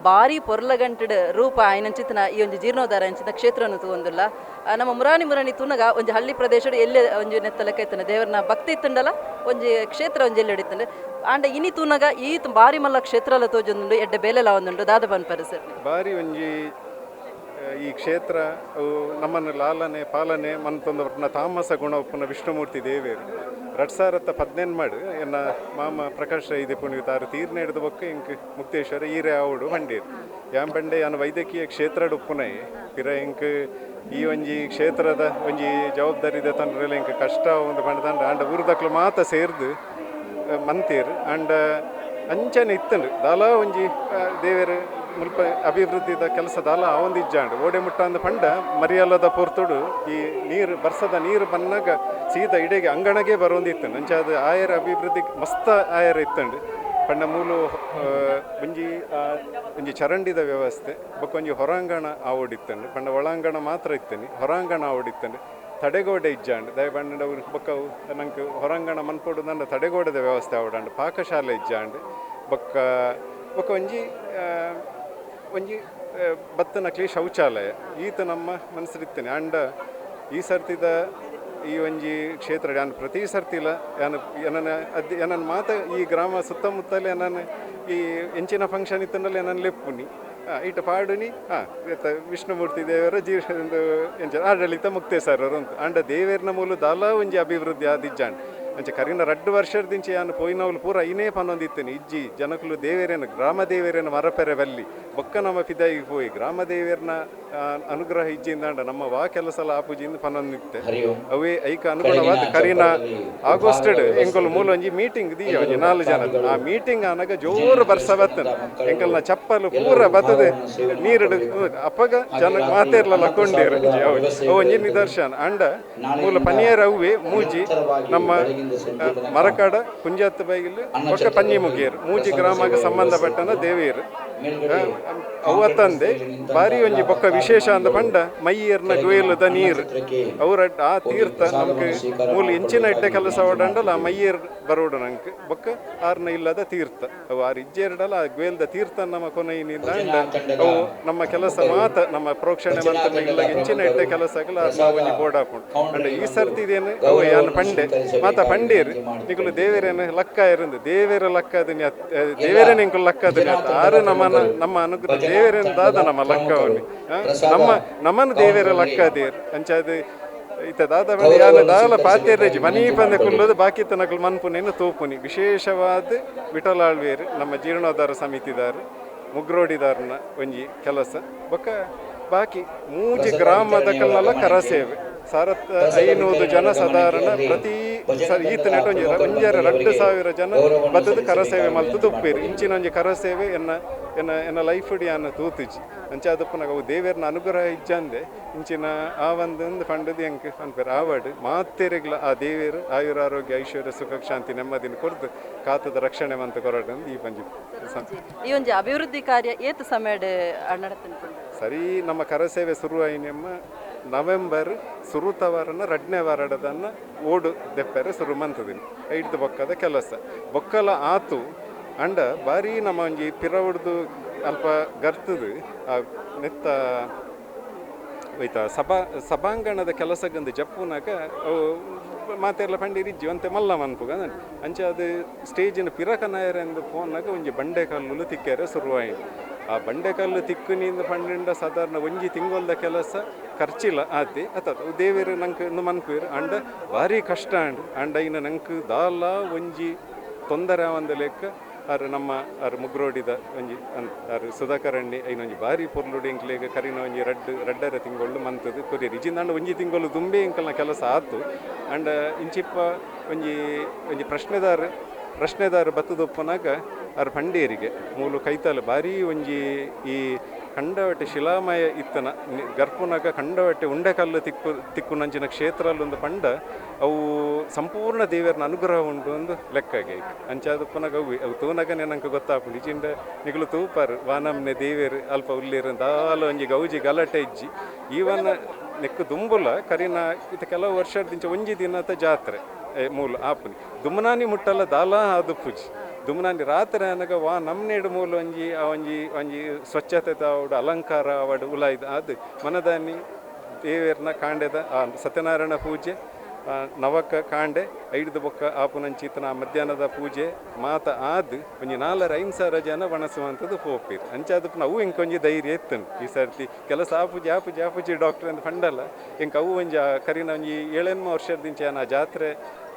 [SPEAKER 10] ಭಾರಿ ಪೊರ್ಲಗಂಟಡ್ ರೂಪ ಆಯ್ನಂಚಿತ್ನ ಈ ಒಂಜಿ ಜೀರ್ಣೋದ್ಧಾರ ಅಂಚಿನ ಕ್ಷೇತ್ರವನ್ನು ತಗೊಂದಿಲ್ಲ ನಮ್ಮ ಮುರಾಣಿ ತುನಗ ಒಂಜಿ ಹಳ್ಳಿ ಪ್ರದೇಶ ಎಲ್ಲೆ ಒಂಜಿ ನೆತ್ತಲಕ್ಕ ಇತ್ತಂಡೆ ದೇವರನ್ನ ಭಕ್ತಿ ಇತ್ತಂಡಲ್ಲ ಒಂಜಿ ಕ್ಷೇತ್ರ ಒಂಜಿ ಎಲ್ಲೆಡೆ ಇತ್ತಂಡೆ ಆಂಡ ಇನಿ ತೂನಗ ಈ ಬಾರಿ ಮಲ್ಲ ಕ್ಷೇತ್ರಲ ತೋಜೊಂದುಂಡು ಎಡ್ಡೆ ಬೇಲೆಲ ಒಂದುಂಡು ದಾದ ಬನ್ಪರು ಸರ್
[SPEAKER 12] ಬಾರಿ ಒಂಜಿ ಈ ಕ್ಷೇತ್ರ ಅವು ನಮ್ಮನ್ನು ಲಾಲನೆ ಪಾಲನೆ ಮನ್ತೊಂದು ತಾಮಸ ಗುಣ ಉಪ್ಪುನ ವಿಷ್ಣುಮೂರ್ತಿ ದೇವೇರು 2017 ಮಾಡು ಎನ್ನ ಮಾಮ ಪ್ರಕಾಶ್ ರೈ ದೆಪ್ಪುನಿಗೆ ತಾರು ತೀರ್ನ ಹಿಡಿದು ಬೊಕ್ಕ ಇಂಕ್ ಮುಕ್ತೇಶ್ವರ ಈರೆ ಆವಡು ಬಂಡೇರು ಯಾಂಬಂಡೆ ಯಾನು ವೈದ್ಯಕೀಯ ಕ್ಷೇತ್ರ ಉಪ್ಪುನೈ ಪಿರ ಇಂಕ್ ಈ ಒಂಜಿ ಕ್ಷೇತ್ರದ ಒಂಜಿ ಜವಾಬ್ದಾರಿ ತಂಡ್ರೆಲ್ಲ ಇಂಕ್ ಕಷ್ಟ ಒಂದು ಬಂಡದಂಡ ಆಂಡ ಊರ್ದಕ್ಲು ಮಾತ ಸೇರ್ದು ಮಂತೇರು ಆಂಡ ಅಂಚನೆ ಇತ್ತಂಡು ದಾಲ ಒಂಜಿ ದೇವೇರು ಮುಲ್ಪ ಅಭಿವೃದ್ಧಿದ ಕೆಲಸ ದಾಲ ಆವೊಂದಿಜ್ಜಾಂಡು ಓಡೆ ಮುಟ್ಟ ಅಂದ ಪಂಡ ಮರಿಯಲ್ಲದ ಪೊರ್ತುಡು ಈ ನೀರು ಬರ್ಸದ ನೀರು ಬನ್ನಾಗ ಸೀದಾ ಇಡೆಗೆ ಅಂಗಣಗೆ ಬರೋಂದಿತ್ತಂಡು ಅಂಚೆ ಅದು ಆಯರ ಅಭಿವೃದ್ಧಿ ಮಸ್ತ ಆಯರ ಇತ್ತಂಡು ಪಂಡ ಮೂಲು ಒಂಜಿ ಚರಂಡಿದ ವ್ಯವಸ್ಥೆ ಬೊಕ್ಕೊಂಜಿ ಹೊರಾಂಗಣ ಆವೋಡಿತ್ತಂಡು ಪಂಡ ಒಳಾಂಗಣ ಮಾತ್ರ ಇತ್ತನಿ ಹೊರಾಂಗಣ ಆವೋಡಿತ್ತಂಡು ತಡೆಗೋಡೆ ಇಜ್ಜಾಂಡು ದಯಬಂಡ ಬೊಕ್ಕವು ನಂಗೆ ಹೊರಾಂಗಣ ಮನ್ಪೊಡು ನಂಡ ತಡೆಗೋಡೆದ ವ್ಯವಸ್ಥೆ ಆವಡಾಂಡು ಪಾಕಶಾಲೆ ಇಜ್ಜಾಂಡು ಬೊಕ್ಕ ಒಂಜಿ ಬತ್ತನಕ್ಲಿ ಶೌಚಾಲಯ ಈತ ನಮ್ಮ ಮನಸ್ಸಿರ್ತೇನೆ ಆಂಡ ಈ ಸರ್ತಿದ ಈ ಒಂಜಿ ಕ್ಷೇತ್ರ ಯಾನು ಪ್ರತಿ ಸರ್ತಿಲ ಯಾನು ಏನನ್ನ ಮಾತ ಈ ಗ್ರಾಮ ಸುತ್ತಮುತ್ತಲೇ ನಾನು ಈ ಎಂಚಿನ ಫಂಕ್ಷನ್ ಇತ್ತಂದಲ್ಲಿ ಏನನ್ನು ಲೆಪ್ಪುನಿ ಇಟ ಪಾಡುನಿ ವಿಷ್ಣುಮೂರ್ತಿ ದೇವರ ಎಂಚ ಆಡಳಿತ ಮುಕ್ತೇಸರರು ಅಂತ ಆಂಡ ದೇವೇರ್ನ ಮೂಲ ದಾಲ ಒಂಜಿ ಅಭಿವೃದ್ಧಿ ಆದಿಜ್ಜಾಂಡ್ ಅಂಚೆ ಕರಿನ 2 ವರ್ಷದಿಂಚೆ ಯಾನು ಪೋಯಿನವ್ಲು ಪೂರ ಐನೇ ಪನ್ನೊಂದಿತ್ತೇನೆ ಇಜ್ಜಿ ಜನಕುಲು ದೇವೇರೇನು ಗ್ರಾಮ ದೇವೇರೇನು ಮರಪೆರೆ ಬಲ್ಲಿ ಬೊಕ್ಕ ನಮ್ಮ ಪಿದಾಯಿಗೆ ಹೋಯಿ ಗ್ರಾಮ ದೇವೇರ್ನ ಅನುಗ್ರಹ ಇಜ್ಜಿಂದಾಂಡ ನಮ್ಮ ವಾ ಕೆಲಸಲ ಆಪುಜಿಂದ ಪನ್ನೊಂದಿತ್ತೆ ಅವೇ ಐಕ ಅನುಗುಣವಾದ ಕರಿನ ಆಗಸ್ಟ್ ಎಂಕಲು ಮೂಲ ಒಂಜಿ ಮೀಟಿಂಗ್ ದಿಯ ಒಂಜಿ 4 ಜನದ ಆ ಮೀಟಿಂಗ್ ಆನಾಗ ಜೋರು ಬರ್ಸ ಬತ್ತನ ಎಂಕಲ್ನ ಚಪ್ಪಲು ಪೂರ ಬತ್ತದೆ ನೀರು ಅಪ್ಪಗ ಜನ ಮಾತೇರ್ಲ ಕೊಂಡೇರು ಒಂಜಿ ನಿದರ್ಶನ ಅಂಡ ಮೂಲ ಪನಿಯರ್ ಅವೇ ಮೂಜಿ ನಮ್ಮ ಮರಕಾಡ ಕುಂಜಾತ್ ಬೈಗಿಲು ಒಕ್ಕ ಪನ್ನಿ ಮುಗಿಯರು ಮೂಜಿ ಗ್ರಾಮಕ್ಕೆ ಸಂಬಂಧಪಟ್ಟನ ದೇವಿಯರು ಅವತ್ತಂದೆ ಬಾರಿ ಒಂಜಿ ಬೊಕ್ಕ ವಿಶೇಷ ಅಂದ ಪಂಡ ಮೈಯರ್ನ ಗೋಯಲದ ನೀರು ಅವರ ಆ ತೀರ್ಥ ನಮ್ಗೆ ಮೂಲ ಎಂಚಿನ ಇಟ್ಟೆ ಕೆಲಸ ಓಡಂಡಲ್ಲ ಆ ಮೈಯರ್ ಬರೋಡು ನಂಗೆ ಬೊಕ್ಕ ಆರ್ನ ಇಲ್ಲದ ತೀರ್ಥ ಅವು ಆರು ಇಜ್ಜೆರಡಲ್ಲ ಆ ಗೋಯಲ್ದ ತೀರ್ಥ ನಮ್ಮ ಕೊನೆಯಿಂದ ಅವು ನಮ್ಮ ಕೆಲಸ ಮಾತ ನಮ್ಮ ಪ್ರೋಕ್ಷಣೆ ಮಂತ್ರ ಇಲ್ಲ ಎಂಚಿನ ಇಟ್ಟೆ ಕೆಲಸಗಳ ಒಂಜಿ ಬೋರ್ಡ್ ಹಾಕೊಂಡು ಅಂಡ್ ಈ ಸರ್ತಿದೇನು ಅವು ಯಾನು ಪಂಡೆ ಮಾತ ಪಂಡೇರು ನಿಕುಲು ದೇವೇರೇನು ಲಕ್ಕ ಇருந்து ದೇವೇರ ಲಕ್ಕ ಅದನ್ನ ದೇವೇರೇ ನಿಂಕುಲು ಲಕ್ಕ ಅದನ್ನ ಆರು ನಮ್ಮ ಅನುಗ್ರಹ ದೇವೇರೇನು ದಾದ ನಮ್ಮ ಲಕ್ಕ ಅವನಿ ನಮ್ಮನ್ನು ದೇವೇರ ಲಕ್ಕ ದೇರ್ ಅಂಚಾದ ಇತ್ತ ದಾದ ಯಾನ ದಾಲ ಪಾತ್ಯರೇಜಿ ಮನಿ ಪಂದೆ ಕುಲ್ಲೋದು ಬಾಕಿ ತನಕಲು ಮನ್ಪುನೇನು ತೋಪುನಿ ವಿಶೇಷವಾದ ವಿಠಲಾಳ್ವೇರು ನಮ್ಮ ಜೀರ್ಣೋದ್ಧಾರ ಸಮಿತಿದಾರು ಮುಗ್ರೋಡಿದಾರನ ಒಂಜಿ ಕೆಲಸ ಬೊಕ್ಕ ಬಾಕಿ ಮೂಜಿ ಗ್ರಾಮದಕಲ್ನೆಲ್ಲ ಕರಸೇವೆ 500 ಜನ ಸಾಧಾರಣ ಪ್ರತಿ ಈತ ನೆಟ ಒಂಜಿ 2,000 ಜನ ಬತ್ತದ ಕರಸೇವೆ ಮಲ್ತದ ಉಪ್ಪೇರು ಇಂಚಿನ ಒಂಜಿ ಕರಸೇವೆ ಎನ್ನ ಲೈಫ್ ಯಾನ ತೂತಿಜಿ ಅಂಚೆ ಅದಪ್ಪನಾಗ ಅವು ದೇವೇರ್ನ ಅನುಗ್ರಹ ಇಜ್ಜಂದೆ ಇಂಚಿನ ಆ ಒಂದು ಫಂಡದು ಹೆಂಗೆ ಅನ್ಪೇರು ಆವಾಡು ಮಾತೆರೆಗ್ಲ ಆ ದೇವೇರು ಆಯುರಾರೋಗ್ಯ ಐಶ್ವರ್ಯ ಸುಖ ಶಾಂತಿ ನೆಮ್ಮದಿನ ಕೊರ್ದು ಕಾತದ ರಕ್ಷಣೆ ಮಂತ ಕೊರಡು ಈ ಪಂಜಿ
[SPEAKER 10] ಈ ಒಂದು ಅಭಿವೃದ್ಧಿ ಕಾರ್ಯ ಏತು ಸಮಯಡ್
[SPEAKER 12] ಸರಿ ನಮ್ಮ ಕರಸೇವೆ ಶುರುವಾಯಿನೆಮ್ಮ ನವೆಂಬರ್ ಸುರುತವಾರನ 2ನೇ ವಾರಡದನ್ನ ಓಡು ದೆಪ್ಪರೆ ಶುರು ಮಂತದಿನಿ ಐದು ಬೊಕ್ಕದ ಕೆಲಸ ಬೊಕ್ಕಲ ಆತು ಅಂಡ ಬಾರಿ ನಮ್ಮ ಒಂಜಿ ಪಿರವಡ್ದು ಅಲ್ಪ ಗರ್ತದು ನೆತ್ತ ಹೋಯ್ತ ಸಭಾಂಗಣದ ಕೆಲಸಗಂದು ಜಪ್ಪುನಾಗ ಮಾತೆರ್ಲ ಪಂಡಿರಿಜ್ಜಿ ಅಂತೆ ಮಲ್ಲ ಮನ್ಪುಗ ಅಂಚೆ ಅದು ಸ್ಟೇಜಿನ ಪಿರಕನಾಯರೆಂದು ಫೋನ್ನಾಗ ಒಂಜಿ ಬಂಡೆಕಲ್ಲು ತಿಕ್ಕೆರೆ ಶುರುವಾಯಿತು ಆ ಬಂಡೆಕಲ್ಲು ತಿಕ್ಕುನಿಂದ ಪಂಡಿಂಡ ಸಾಧಾರಣ ಒಂಜಿ ತಿಂಗೊಲ್ದ ಕೆಲಸ ಖರ್ಚಿಲ್ಲ ಆತಿ ಅತ್ತ ದೇವೇರು ನಂಗೆ ಮನ್ಪೇರು ಅಂಡ ಭಾರಿ ಕಷ್ಟ ಅಂಡ ಇನ್ನು ನಂಗೆ ದಾಲ ಒಂಜಿ ತೊಂದರೆ ಒಂದು ಲೆಕ್ಕ ಆರು ನಮ್ಮ ಆರು ಮುಗ್ರೋಡಿದ ಒಂಜಿ ಆರು ಸುಧಾಕರಣಿ ಐನೊಂಜಿ ಬಾರಿ ಪೊರ್ಲುಡಿ ಇಂಕ್ಲೆಗ ಕರಿನ ಒಂಜಿ ರಡ್ಡರ ತಿಂಗಳು ಮಂತದು ಕೊರಿಯರ್ ಇಜಿಂದ ಒಂಜಿ ತಿಂಗಳು ದುಂಬೆ ಇಂಕಲ್ನ ಕೆಲಸ ಆತು ಅಂಡ ಇಂಚಿಪ್ಪ ಒಂಜಿ ಪ್ರಶ್ನೆದಾರ ಬತ್ತದೊಪ್ಪನಾಗ ಆರು ಪಂಡೇರಿಗೆ ಮೂಲು ಕೈತಾಲ ಬಾರಿ ಒಂಜಿ ಈ ಕಂಡವಟ್ಟೆ ಶಿಲಾಮಯ ಇತ್ತನ ಗರ್ಪುನಗ ಕಂಡವಟ್ಟೆ ಉಂಡೆಕಲ್ಲು ತಿಕ್ಕುನಂಚಿನ ಕ್ಷೇತ್ರಲ್ಲೊಂದು ಪಂಡ ಅವು ಸಂಪೂರ್ಣ ದೇವರನ ಅನುಗ್ರಹ ಉಂಟು ಒಂದು ಲೆಕ್ಕಗೆ ಅಂಚಾದ ಪುನಗ ಅವು ತೂನಗನೆ ನಂಗೆ ಗೊತ್ತಾಪುಂಡು ಇಚಿಂಡ ನಿಗಲು ತೂಪಾರು ವಾನಮ್ನೆ ದೇವೇರು ಅಲ್ಪ ಉಳ್ಳೇರು ದಾಲ ಒಂಜಿ ಗೌಜಿ ಗಲಾಟೆ ಇಜ್ಜಿ ಈವನ್ ನೆಕ್ಕು ದುಂಬುಲ ಕರಿನ ಇದು ಕೆಲವು ವರ್ಷದಿಂಚ ಒಂಜಿ ದಿನದ ಜಾತ್ರೆ ಮೂಲ ಆಪುನಿ ದುಮ್ಮನಾನಿ ಮುಟ್ಟಲ್ಲ ದಾಲ ಅದು ಪೂಜಿ ದುಮ್ಮನಾನಿ ರಾತ್ರಿ ಅನಗ ವಾ ನಮ್ನೇಡು ಮೂಲ ಒಂಜಿ ಒಂಜಿ ಸ್ವಚ್ಛತೆ ಅವಡು ಅಲಂಕಾರ ಅವಡು ಉಲಾಯ್ದು ಅದು ಮನದಾನಿ ದೇವೇರ್ನ ಕಾಂಡೆದ ಸತ್ಯನಾರಾಯಣ ಪೂಜೆ ನವಕ ಕಾಂಡೆ ಐದು ಬೊಕ್ಕ ಆಪುನಂಚಿತನ ಮಧ್ಯಾಹ್ನದ ಪೂಜೆ ಮಾತ ಆದ್ ಒಂಜಿ 4-5 ಜನ ಬಣಸುವಂಥದ್ದು ಪೋಪಿರು ಅಂಚಾದಪ್ಪ ಅವು ಇಂಕೊಂಜಿ ಧೈರ್ಯ ಎತ್ತನು ಈ ಸರ್ತಿ ಕೆಲಸ ಆಪುಜಿ ಡಾಕ್ಟರ್ ಅಂತ ಫಂಡಲ್ಲ ಇಂಕ ಅವು ಒಂಜಿ ಕರಿನ ಒಂಜಿ 7-8 ವರ್ಷದಿಂಚ ಆ ಜಾತ್ರೆ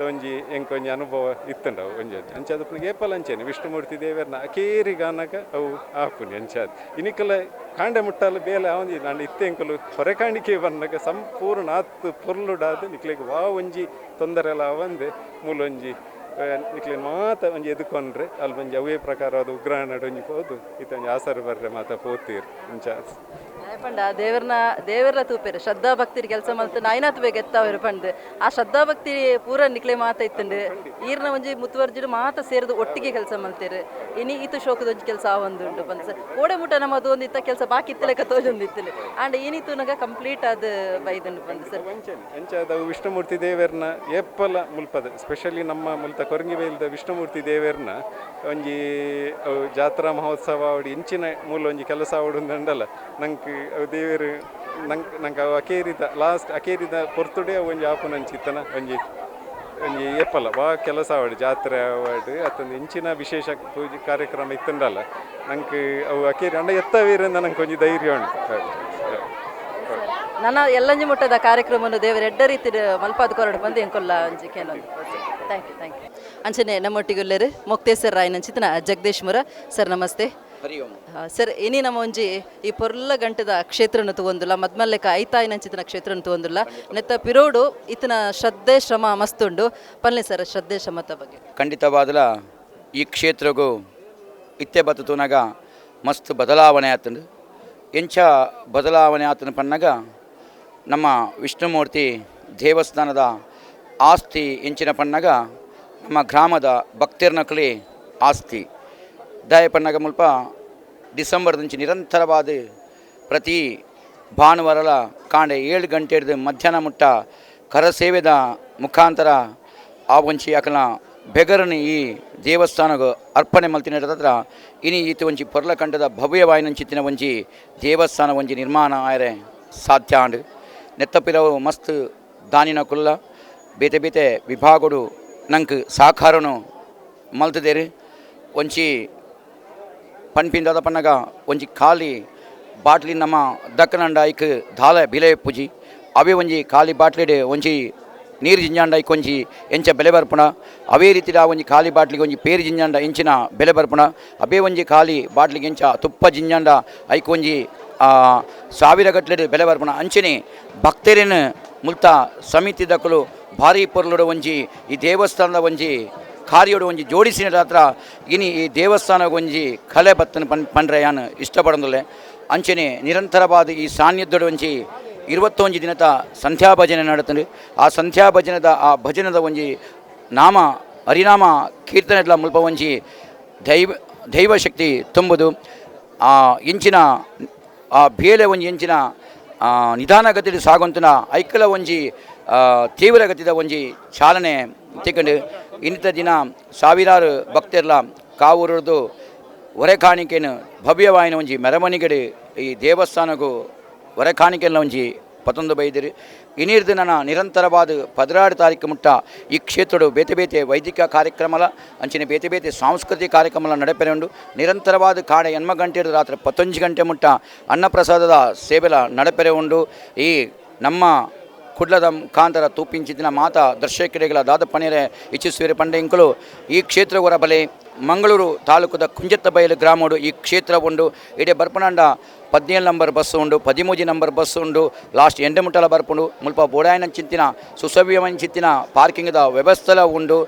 [SPEAKER 12] ಒಂಜಿ ಎಂಕೊಂಜಿ ಅನುಭವ ಇತ್ತಂಡ ಅವು ಒಂಜಿ ಅಂಚಾದಪ್ಪನಿಗೆ ಏಪಲ್ ಅಂಚೇನೆ ವಿಷ್ಣುಮೂರ್ತಿ ದೇವರನ್ನ ಅಕೇರಿ ಗಾನಕ ಅವು ಆಪುನಿ ಅಂಚಾದ ಇನಿಕಲ ಕಾಂಡೆ ಮುಟ್ಟಲು ಬೇಲೆ ಅವಂಜಿ ನಾನು ಇತ್ತೆಂಕಲು ಹೊರೆ ಕಾಣಿಕೆ ಬಂದಾಗ ಸಂಪೂರ್ಣ ಆತು ಪೊರ್ಲುಡಾದು ನಿಕ್ಲಿಗೆ ವಾ ಒಂಜಿ ತೊಂದರೆ ಎಲ್ಲ ಅವಂದೆ ಮೂಲೊಂಜಿ ನಿಕ್ಲಿನ ಮಾತ ಒಂಜಿ ಎದುಕೊಂಡ್ರೆ ಅಲ್ಲಿ ಒಂಜಿ ಅವೇ ಪ್ರಕಾರವಾದ ಉಗ್ರಾಣ ಒಂಜಿ ಹೋದು ಇತ್ತೊಂಜಿ ಆಸರು ಬರ್ರೆ ಮಾತ ಪೋತೀರು ಅಂಚಾದ
[SPEAKER 10] ಪಂಡ ದೇವರ ತೂಪೇರು ಶ್ರದ್ಧಾ ಭಕ್ತಿರ್ ಕೆಲಸ ಮಲ್ತು ಐನಾತ್ ಬೇಗ ಎತ್ತಾವರು ಪಂಡ್ ಆ ಶ್ರದ್ಧಾ ಭಕ್ತಿ ಪೂರ ನಿಕ್ಲೆ ಮಾತ ಇತ್ತಂಡು ಈರ್ನ ಒಂಜಿ ಮುತುವರ್ಜಿಡು ಮಾತ ಸೇರಿದು ಒಟ್ಟಿಗೆ ಕೆಲಸ ಮಲ್ತೇರು ಇನಿ ಈತು ಶೋಕದ ಒಂಜಿ ಕೆಲಸ ಆವೊಂದುಂಡು ಬಂದು ಸರ್ ಓಡೆ ಮುಟ್ಟ ನಮ್ಮದು ಒಂದು ಇತ್ತ ಕೆಲಸ ಬಾಕಿ ಇತ್ತಲೆಕ್ಕ ತೋಜೊಂದಿತ್ತಲೆ ಆಂಡ್ ಏನಿತ್ತು ನಗ ಕಂಪ್ಲೀಟ್ ಅದು ಬೈದುಂಡು ಬಂದು ಸರ್
[SPEAKER 12] ಅಂಚಾದ ವಿಷ್ಣುಮೂರ್ತಿ ದೇವರನ್ನ ಏಪ್ಪಲ ಮುಲ್ಪದ ಸ್ಪೆಷಲಿ ನಮ್ಮ ಮುಲ್ತ ಕೊರಂಗಿಬೈಲ್ದ ವಿಷ್ಣುಮೂರ್ತಿ ದೇವರನ್ನ ಒಂಜಿ ಜಾತ್ರಾ ಮಹೋತ್ಸವ ಅವಡು ಇಂಚಿನ ಮೂಲ ಒಂಜಿ ಕೆಲಸ ಅವಡುಂದಲ್ಲ ನಂಗೆ ದೇವರು ನಂಗೆ ಅವು ಅಕೇರಿದ ಪೊರ್ತುಡೆ ಒಂಜಿ ಆಪುನಂಚಿತ್ತನ ಒಂಜಿ ಏಪಲ್ಲ ವಾ ಕೆಲಸ ಅವಡು ಜಾತ್ರೆ ಅವಡು ಅತ್ತೊಂದು ಇಂಚಿನ ವಿಶೇಷ ಪೂಜೆ ಕಾರ್ಯಕ್ರಮ ಇತ್ತಂಡಲ್ಲ ನಂಗೆ ಅವು ಅಕೇರಿ ಅಂಡ ಎತ್ತವೇರಿಂದ ನಂಗೆ ಒಂಜಿ ಧೈರ್ಯ ಉಂಟು
[SPEAKER 10] ನನ್ನ ಎಲ್ಲಂಜಿ ಮುಟ್ಟದ ಕಾರ್ಯಕ್ರಮವನ್ನು ದೇವರು ಎಡ್ಡ ರೀತಿ ಮಲ್ಪಾದ ಕೊರಡು ಬಂದು ಎಂಕೊಲ್ಲ ಒಂಜಿ ಕೆಲವೊಂದು ಥ್ಯಾಂಕ್ ಯು ಅಂಚನೆ ನಮ್ಮೊಟ್ಟಿಗುಲ್ಲೇರು ಮೊಕ್ತೇಸರ್ ರಾಯನಂಚಿತನ ಜಗದೀಶ್ ಮುರ ಸರ್ ನಮಸ್ತೆ ಸರ್ ಇನಿ ನಮ್ಮ ಒಂಜಿ ಈ ಪೊರ್ಲ ಗಂಟದ ಕ್ಷೇತ್ರನ ತಗೊಂದಿಲ್ಲ ಮದ್ಮಲ್ಲೆಕ ಐತಾಯಿನಂಚಿತನ ಕ್ಷೇತ್ರನ ತಗೊಂದಿಲ್ಲ ನೆತ್ತ ಪಿರೋಡು ಇತನ ಶ್ರದ್ಧೆ ಶ್ರಮ ಮಸ್ತುಂಡು ಪಲ್ಲೆ ಸರ್ ಶ್ರದ್ಧೆ ಶ್ರಮದ ಬಗ್ಗೆ
[SPEAKER 13] ಖಂಡಿತವಾದಲ ಈ ಕ್ಷೇತ್ರಗೂ ಇತ್ತೆ ಬತ್ತುನಾಗ ಮಸ್ತ್ ಬದಲಾವಣೆ ಆತಂಡು ಎಂಚ ಬದಲಾವಣೆ ಆತನ ಪನ್ನಗ ನಮ್ಮ ವಿಷ್ಣುಮೂರ್ತಿ ದೇವಸ್ಥಾನದ ಆಸ್ತಿ ಎಂಚಿನ ಪನ್ನಗ ನಮ್ಮ ಗ್ರಾಮದ ಭಕ್ತಿರ್ನಕಲಿ ಆಸ್ತಿ ದಾಯ ಪನ್ನಗ ಮುಲ್ಪ ಡಿಸೆಂಬರ್ ದಿಂಚಿ ನಿರಂತರವಾದ ಪ್ರತಿ ಭಾನುವಾರಲ ಕಾಂಡೆ 7 ಗಂಟೆ ಹಿಡಿದು ಮಧ್ಯಾಹ್ನ ಮುಟ್ಟ ಕರಸೇವೆದ ಮುಖಾಂತರ ಆ ಒಂಚಿ ಅಕಲ ಬೆಗರನ್ನು ಈ ದೇವಸ್ಥಾನಗೂ ಅರ್ಪಣೆ ಮಲ್ತಿನ ಹತ್ರ ಇನಿ ಈತ ಒಂಚಿ ಪೊರ್ಲಕಂಡದ ಭವ್ಯವಾಯಿನಂಚಿತ್ತಿನ ಒಂಜಿ ದೇವಸ್ಥಾನ ಒಂಜಿ ನಿರ್ಮಾಣ ಆಯರೆ ಸಾಧ್ಯ ಅಂಡು ನೆತ್ತಪಿರವು ಮಸ್ತ್ ದಾನಿನ ಕುಲ್ಲ ಬೇತೆ ಬೇತೆ ವಿಭಾಗಡು ನಂಗೆ ಸಹಕಾರನು ಮಲ್ತದೇರಿ ಒಂಚಿ ಪನ್ಪಿಂದಾದ ಪನ್ನಗ ಒಂಜಿ ಖಾಲಿ ಬಾಟ್ಲಿ ನಮ್ಮ ದಕ್ಕನಂಡ ಐಕ್ ದಾಲ ಬಿಲೆ ಪೂಜಿ ಅವೇ ಒಂಜಿ ಖಾಲಿ ಬಾಟ್ಲಿಡೆ ಒಂಜಿ ನೀರು ಜಿಂಜಾಂಡ ಐಕೊಂಜಿ ಎಂಚ ಬೆಲೆ ಬರ್ಪುಣ ಅವೇ ರೀತಿಯ ಒಂಜಿ ಖಾಲಿ ಬಾಟ್ಲಿಗೆ ಒಂಜಿ ಪೇರು ಜಿಂಜಾಂಡ ಎಂಚಿನ ಬೆಲೆ ಬರ್ಪುಣ ಅವೇ ಒಂಜಿ ಖಾಲಿ ಬಾಟ್ಲಿಗೆ ಎಂಚ ತುಪ್ಪ ಜಿಂಜಾಂಡ ಐಕೊಂಜಿ 1000 ಗಟ್ಲೆ ಬೆಲೆ ಬರ್ಪುಣ ಅಂಚನೆ ಭಕ್ತರೇನು ಮುಲ್ತ ಸಮಿತಿ ದಕ್ಕಲು ಭಾರಿ ಪೊರ್ಲುಡ ಒಂಜಿ ಈ ದೇವಸ್ಥಾನದ ಒಂಜಿ ಕಾರ್ಯೋಡು ಒಂಜಿ ಜೋಡಿಸಿನ ಹತ್ರ ಇನಿ ಈ ದೇವಸ್ಥಾನ ಒಂಜಿ ಕಲೆ ಬತ್ತನ ಪಂಡ್ರೆ ಯಾನು ಇಷ್ಟಪಡೋದಿಲ್ಲ ಅಂಚನೆ ನಿರಂತರವಾದ ಈ ಸಾನ್ನಿಧ್ಯದ ಒಂಜಿ 21 ದಿನದ ಸಂಧ್ಯಾ ಭಜನೆ ನಡೀತದೆ ಆ ಸಂಧ್ಯಾ ಭಜನದ ಆ ಭಜನದ ಒಂಜಿ ನಾಮ ಹರಿನಾಮ ಕೀರ್ತನೆಗಳ ಮುಲ್ಪ ಒಂಜಿ ದೈವಶಕ್ತಿ ತುಂಬುದು ಆ ಇಂಚಿನ ಆ ಬೇಲೆ ಒಂಜಿ ಇಂಚಿನ ನಿಧಾನಗತಿಯಲ್ಲಿ ಸಾಗುವಂತನ ಐಕಲ ಒಂಜಿ ತೀವ್ರಗತಿದ ಒಂಜಿ ಚಾಲನೆ ತಿಕೊಂಡು ಇನ್ನಿತ ದಿನ ಸಾವಿರಾರು ಭಕ್ತರ್ಲ ಕಾವೂರದು ಹೊರೆ ಕಾಣಿಕೆಯನ್ನು ಭವ್ಯವಾಯಿನ ಒಂಜಿ ಮೆರವಣಿಗೆ ಈ ದೇವಸ್ಥಾನಗೂ ಹೊರೆ ಕಾಣಿಕೆಲ್ಲ ಒಂಜಿ ಪತೊಂದು ಬೈದಿರಿ ಇನ್ನಿರ್ದು ನನ್ನ ನಿರಂತರವಾದ 16 ತಾರೀಕು ಮುಟ್ಟ ಈ ಕ್ಷೇತ್ರಡು ಬೇತೆ ಬೇತೆ ವೈದಿಕ ಕಾರ್ಯಕ್ರಮಲ ಅಂಚಿನ ಬೇತೆ ಬೇತೆ ಸಾಂಸ್ಕೃತಿಕ ಕಾರ್ಯಕ್ರಮಲ ನಡೆಪೆರೆ ಉಂಡು ನಿರಂತರವಾದ ಕಾಡೆ 8 ಗಂಟೆ ಹಿಡಿದು ರಾತ್ರಿ 11 ಗಂಟೆ ಮುಟ್ಟ ಅನ್ನಪ್ರಸಾದದ ಸೇವೆಲ ನಡೆಪೆರೆ ಉಂಡು ಈ ನಮ್ಮ ಕುಡ್ಲದ ಮುಖಾಂತರ ತೂಪಿಂಚಿನ ಮಾತ ದರ್ಶಕರಿಗಳ ದಾದ ಪಣಿರೆ ಇಚ್ಛಿಸುವಿರ ಪಂಡೆ ಇಂಕಲು ಈ ಕ್ಷೇತ್ರ ಹೊರಬಲೆ ಮಂಗಳೂರು ತಾಲೂಕದ ಕುಂಜತ್ತ ಬಯಲು ಗ್ರಾಮಡು ಈ ಕ್ಷೇತ್ರ ಉಂಡು ಇಡೀ ಬರ್ಪಣಂಡ 17 ನಂಬರ್ ಬಸ್ ಉಂಡು 13 ನಂಬರ್ ಬಸ್ ಉಂಡು ಲಾಸ್ಟ್ ಎಂಡೆಮುಟ್ಟಲ ಬರ್ಪುಂಡು ಮುಲ್ಪ ಬೋಡಾಯನ ಚಿಂತಿನ ಸುಸವ್ಯವನ ಚಿಂತಿನ ಪಾರ್ಕಿಂಗ್ದ ವ್ಯವಸ್ಥೆಲ ಉಂಡು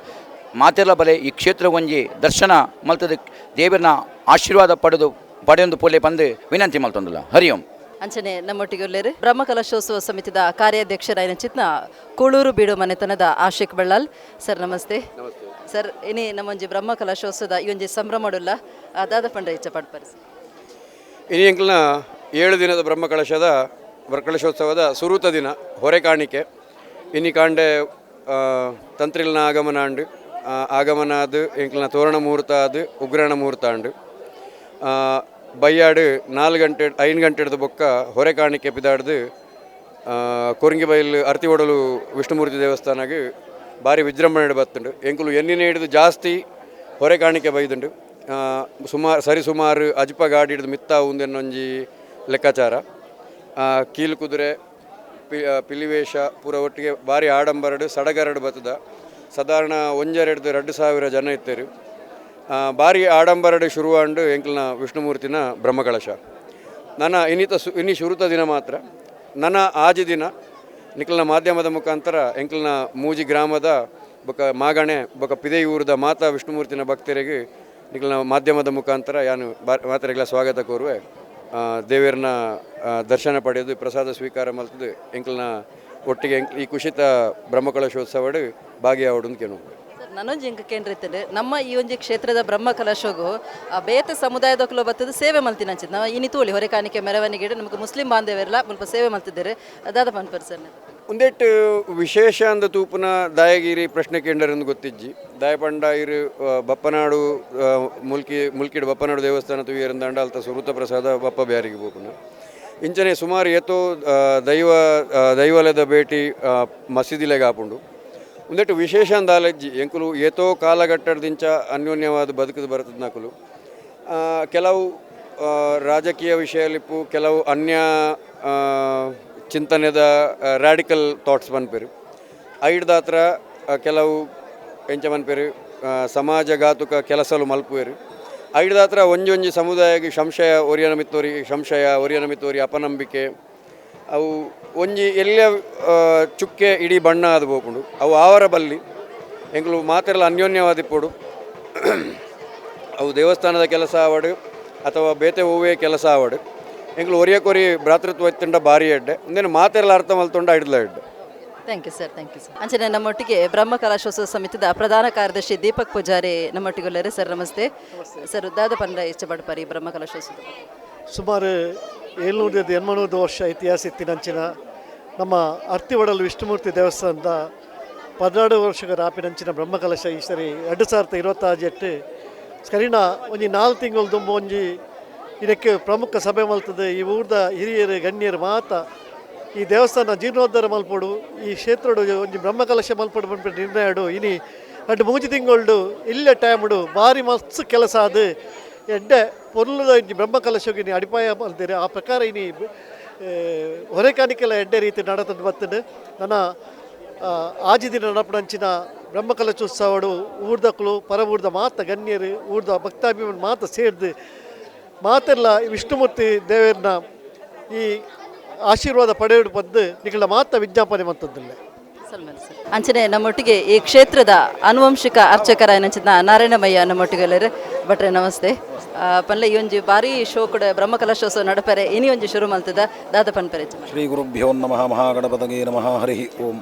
[SPEAKER 13] ಮಾತೆರ್ಲ ಬಲೆ ಈ ಕ್ಷೇತ್ರ ಒಂಜಿ ದರ್ಶನ ಮಲ್ತದ ದೇವರನ ಆಶೀರ್ವಾದ ಪಡೆದು ಪಡೆಯೊಂದು ಪೊಲೆ ಪಂದು ವಿನಂತಿ ಮಲ್ತೊಂದುಲ್ಲ. ಹರಿ ಓಂ.
[SPEAKER 10] ಅಂಚನೆ ನಮ್ಮೊಟ್ಟಿಗೆ ಒಳ್ಳೆರು ಬ್ರಹ್ಮಕಲಶೋತ್ಸವ ಸಮಿತಿದ ಕಾರ್ಯಾಧ್ಯಕ್ಷರಾಯನ ಚಿತ್ನ ಕೂಳೂರು ಬೀಡು ಮನೆತನದ ಆಶಿಕ್ ಬಳ್ಳಾಲ್ ಸರ್ ನಮಸ್ತೆ. ಸರ್ ಇನಿ ನಮ್ಮೊಂಜಿ ಬ್ರಹ್ಮಕಲಶೋತ್ಸವದ ಈ ಒಂಜಿ ಸಂಭ್ರಮಡುಲ್ಲ ಅದಾದ ಪಂಡ ಇಚ್ಛೆ ಪಡ್ಪರಿಸಿ
[SPEAKER 14] ಇನಿ ಎಂಕ್ಲನ 7 ದಿನದ ಬ್ರಹ್ಮಕಲಶೋತ್ಸವದ ಸುರೂತ ದಿನ ಹೊರೆ ಕಾಣಿಕೆ ಇನಿ ಕಾಂಡೆ ತಂತ್ರಿಲ್ನ ಆಗಮನ ಅಂಡು ಆಗಮನ ಅದು ಎಂಕ್ಲನ ತೋರಣ ಮುಹೂರ್ತ ಅದು ಉಗ್ರಾಣ ಮುಹೂರ್ತ ಅಂಡು ಬೈಯಾಡು 4 ಗಂಟೆ 5 ಗಂಟೆ ಹಿಡಿದು ಬೊಕ್ಕ ಹೊರೆ ಕಾಣಿಕೆ ಪಿದಾಡ್ದು ಕೊರಂಗಿಬೈಲು ಅರ್ತಿ ಒಡಲು ವಿಷ್ಣುಮೂರ್ತಿ ದೇವಸ್ಥಾನಗೆ ಭಾರಿ ವಿಜೃಂಭಣೆ ಬತ್ತುಂಡು ಎಂಕುಲು ಎನ್ನಿನ ಹಿಡಿದು ಜಾಸ್ತಿ ಹೊರೆ ಕಾಣಿಕೆ ಬೈದುಂಡು ಸರಿಸುಮಾರು ಅಜ್ಪ ಗಾಡಿ ಹಿಡಿದು ಮಿತ್ತ ಉಂದೆನ್ನೊಂಜಿ ಲೆಕ್ಕಾಚಾರ ಕೀಲು ಕುದುರೆ ಪಿಲಿವೇಷ ಪೂರ ಒಟ್ಟಿಗೆ ಭಾರಿ ಆಡಂಬರಡು ಸಡಗರಡು ಬತ್ತದ ಸಾಧಾರಣ 1,2,000 ಜನ ಇತ್ತೇರು ಭಾರಿ ಆಡಂಬರಡು ಶುರುವಾಂಡು ಎಂಕ್ಲನ ವಿಷ್ಣುಮೂರ್ತಿನ ಬ್ರಹ್ಮಕಲಶ ನನ್ನ ಇನಿ ಶುರುತ ದಿನ ಮಾತ್ರ ನನ್ನ ಆಜಿ ದಿನ ನಿಕ್ಲನ ಮಾಧ್ಯಮದ ಮುಖಾಂತರ ಎಂಕ್ಲನ ಮೂಜಿ ಗ್ರಾಮದ ಬೊಕ ಮಾಗಣೆ ಬೊಕ ಪಿದೆಯೂರದ ಮಾತಾ ವಿಷ್ಣುಮೂರ್ತಿನ ಭಕ್ತರಿಗೆ ನಿಕ್ಲನ ಮಾಧ್ಯಮದ ಮುಖಾಂತರ ಯಾನು ಮಾತರೆಗಳ ಸ್ವಾಗತ ಕೋರುವೆ ದೇವರನ್ನ ದರ್ಶನ ಪಡೆಯೋದು ಪ್ರಸಾದ ಸ್ವೀಕಾರ ಮಲ್ತದು ಎಂಕ್ಲನ ಒಟ್ಟಿಗೆ ಈ ಕುಶಿತ ಬ್ರಹ್ಮಕಲಶೋತ್ಸವಡು ಭಾಗಿಯಾವಡು ಅಂತ ಕೇಳು.
[SPEAKER 10] ನನೊಂಜಿ ಇಂಕ ಕೇಂದ್ರಿತದೆ ನಮ್ಮ ಈ ಒಂಜಿ ಕ್ಷೇತ್ರದ ಬ್ರಹ್ಮಕಲಶಗೂ ಬೇತೆ ಸಮುದಾಯದಕ್ಕಲು ಬತ್ತದ ಸೇವೆ ಮಲ್ತಿನಂಚಿದ್ ನಾವು ಇನಿ ತೋಳಿ ಹೊರೆ ಕಾಣಿಕೆ ಮೆರವಣಿಗೆ ನಮಗೆ ಮುಸ್ಲಿಂ ಬಾಂಧವರೆಲ್ಲ ಮುಲ್ಪ ಸೇವೆ ಮಲ್ತಿದ್ದಾರೆ ಅದಾದ ಪನ್ಪರ್ ಸರ್
[SPEAKER 14] ಒಂದೇಟು ವಿಶೇಷ ಅಂದ ತೂಪುನ ದಾಯಗಿರಿ ಪ್ರಶ್ನೆ ಕೇಂದ್ರಎಂದು ಗೊತ್ತಿಜ್ಜಿ ದಾಯಪಂಡ ಇರು ಬಪ್ಪನಾಡು ಮುಲ್ಕಿಡು ಬಪ್ಪನಾಡು ದೇವಸ್ಥಾನ ತುಯ್ಯರಂದಾಂಡ ಅಲ್ತ ಸುರುತ ಪ್ರಸಾದ ಬಪ್ಪ ಬ್ಯಾರಿಗೆ ಬೋಪುನ ಇಂಚನೆ ಸುಮಾರು ಏತೋ ದೈವಲದ ಭೇಟಿ ಮಸೀದಿಲೆಗೆ ಹಾಪುಂಡು ಒಂದೆಟ್ಟು ವಿಶೇಷ ಅಂದಾಲಜ್ಜಿ ಎಂಕುಲು ಏತೋ ಕಾಲಘಟ್ಟದಿಂದ ಅನ್ಯೋನ್ಯವಾದ ಬದುಕದು ಬರ್ತದೆ ನಕುಲು ಕೆಲವು ರಾಜಕೀಯ ವಿಷಯಲಿಪ್ಪು ಕೆಲವು ಅನ್ಯ ಚಿಂತನೆದ ರ್ಯಾಡಿಕಲ್ ಥಾಟ್ಸ್ ಬನ್ಪೇರು ಐಡ್ದಾತ್ರ ಕೆಲವು ಎಂಚ ಬನ್ಪೇರು ಸಮಾಜಘಾತುಕ ಕೆಲಸಲು ಮಲ್ಪುವೆರು ಐಡ್ದಾತ್ರ ಒಂಜೊಂಜಿ ಸಮುದಾಯಕ್ಕೆ ಸಂಶಯ ಒರಿಯನ ಮಿತ್ತೋರಿ ಅಪನಂಬಿಕೆ ಅವು ಒಂಜಿ ಎಲ್ಲ ಚುಕ್ಕೆ ಇಡೀ ಬಣ್ಣ ಅದು ಬೋಪುಂಡು ಅವು ಆವರ ಬಲ್ಲಿ ಎಂಕುಲು ಮಾತೆಲ್ಲ ಅನ್ಯೋನ್ಯವಾದಿಪ್ಪುಡು ಅವು ದೇವಸ್ಥಾನದ ಕೆಲಸ ಆವಡು ಅಥವಾ ಬೇತೆ ಹೂವೇ ಕೆಲಸ ಆವಡು ಎಂಕುಲು ಒರಿಯಕೊರಿ ಭ್ರಾತೃತ್ವ ಎತ್ತಂಡ ಭಾರಿ ಎಡ್ಡೆ ಒಂದೇನು ಮಾತೆಲ್ಲ ಅರ್ಥ ಮಲ್ತೊಂಡ ಹಿಡ್ಲ ಎಡ್ಡೆ.
[SPEAKER 10] ಥ್ಯಾಂಕ್ ಯು ಸರ್ ಅಂಚನೆ ನಮ್ಮೊಟ್ಟಿಗೆ ಬ್ರಹ್ಮಕಲಶೋತ್ಸವ ಸಮಿತಿದ ಪ್ರಧಾನ ಕಾರ್ಯದರ್ಶಿ ದೀಪಕ್ ಪೂಜಾರಿ ನಮ್ಮೊಟ್ಟಿಗೆ ಒಳ್ಳೆಯರೆ ಸರ್ ನಮಸ್ತೆ ಸರ್ ದಾದ ಪಂಡ ಇಷ್ಟಪಡ್ಪಾರಿ ಬ್ರಹ್ಮಕಲಶೋತ್ಸವ
[SPEAKER 15] ಸುಮಾರು 700-800 ವರ್ಷ ಇತಿಹಾಸ ಇತ್ತಿನಂಚಿನ ನಮ್ಮ ಅರ್ತಿವಡಲು ವಿಷ್ಣುಮೂರ್ತಿ ದೇವಸ್ಥಾನದ 14 ವರ್ಷಗಳ ರಾಪಿನಂಚಿನ ಬ್ರಹ್ಮಕಲಶ ಈ ಸರಿ 2026 ಸ್ಕರಿನ ಒಂಜಿ 4 ತಿಂಗಳು ತುಂಬ ಒಂಜಿ ಇದಕ್ಕೆ ಪ್ರಮುಖ ಸಭೆ ಮಲ್ತದೆ ಈ ಊರ್ದ ಹಿರಿಯರು ಗಣ್ಯರು ಮಾತ ಈ ದೇವಸ್ಥಾನ ಜೀರ್ಣೋದ್ಧಾರ ಮಲ್ಪಡು ಈ ಕ್ಷೇತ್ರಡು ಒಂಜಿ ಬ್ರಹ್ಮಕಲಶ ಮಲ್ಪಡು ಬಂದ್ಬಿಟ್ಟು ನಿರ್ಣಯಡು ಇನಿ ಅಡ್ಡು 3 ತಿಂಗಳು ಇಲ್ಲೇ ಟೈಮ್ಡು ಭಾರಿ ಮಸ್ತ್ ಕೆಲಸ ಅದು ಎಡ್ಡೆ ಪೊರ್ಲುದ ಇನಿ ಬ್ರಹ್ಮಕಲಶಕ್ಕೆ ಇನಿ ಅಡಿಪಾಯ ಮಲ್ತೀರಿ ಆ ಪ್ರಕಾರ ಇನಿ ಹೊರೆ ಕಾಣಿಕೆಲ್ಲ ಎಡ್ಡೆ ರೀತಿ ನಡತದ್ದು ಬರ್ತದೆ ನನ್ನ ಆಜಿ ದಿನ ನಡಪಡಂಚಿನ ಬ್ರಹ್ಮಕಲಶೋತ್ಸವಡು ಊರ್ದಕ್ಕಳು ಪರವೂರ್ದ ಮಾತ ಗಣ್ಯರು ಊರ್ದ ಭಕ್ತಾಭಿಮಾನ ಮಾತ ಸೇರಿದು ಮಾತೆಲ್ಲ ವಿಷ್ಣುಮೂರ್ತಿ ದೇವರನ್ನ ಈ ಆಶೀರ್ವಾದ ಪಡೆಯುವುದು ಬಂದು ನಿಗಳ ಮಾತ ವಿಜ್ಞಾಪನೆ ಮಂತದ್ದಿಲ್ಲ.
[SPEAKER 10] ಅಂಚನೆ ನಮ್ಮೊಟ್ಟಿಗೆ ಈ ಕ್ಷೇತ್ರದ ಆನುವಂಶಿಕ ಅರ್ಚಕರ ಏನಂಚಿನ ನಾರಾಯಣಮಯ್ಯ ನಮ್ಮೊಟ್ಟಿಗೆ ಎಲ್ಲರೂ ಭಟ್ರೆ ನಮಸ್ತೆ ಪನ್ಲೆ ಈ ಒಂಜಿ ಭಾರಿ ಶೋ ಕೂಡ ಬ್ರಹ್ಮಕಲಶೋತ್ಸವ ನಡಪರೆ ಇನಿ ಒಂಜಿ ಶುರು ಮಲ್ತದ ದಾದ ಪನ್ಪರೆ
[SPEAKER 3] ಶ್ರೀ ಗುರುಭ್ಯೋ ನಮಃ ಮಹಾಗಣಪತಗೆ ನಮಃ ಹರಿ ಓಂ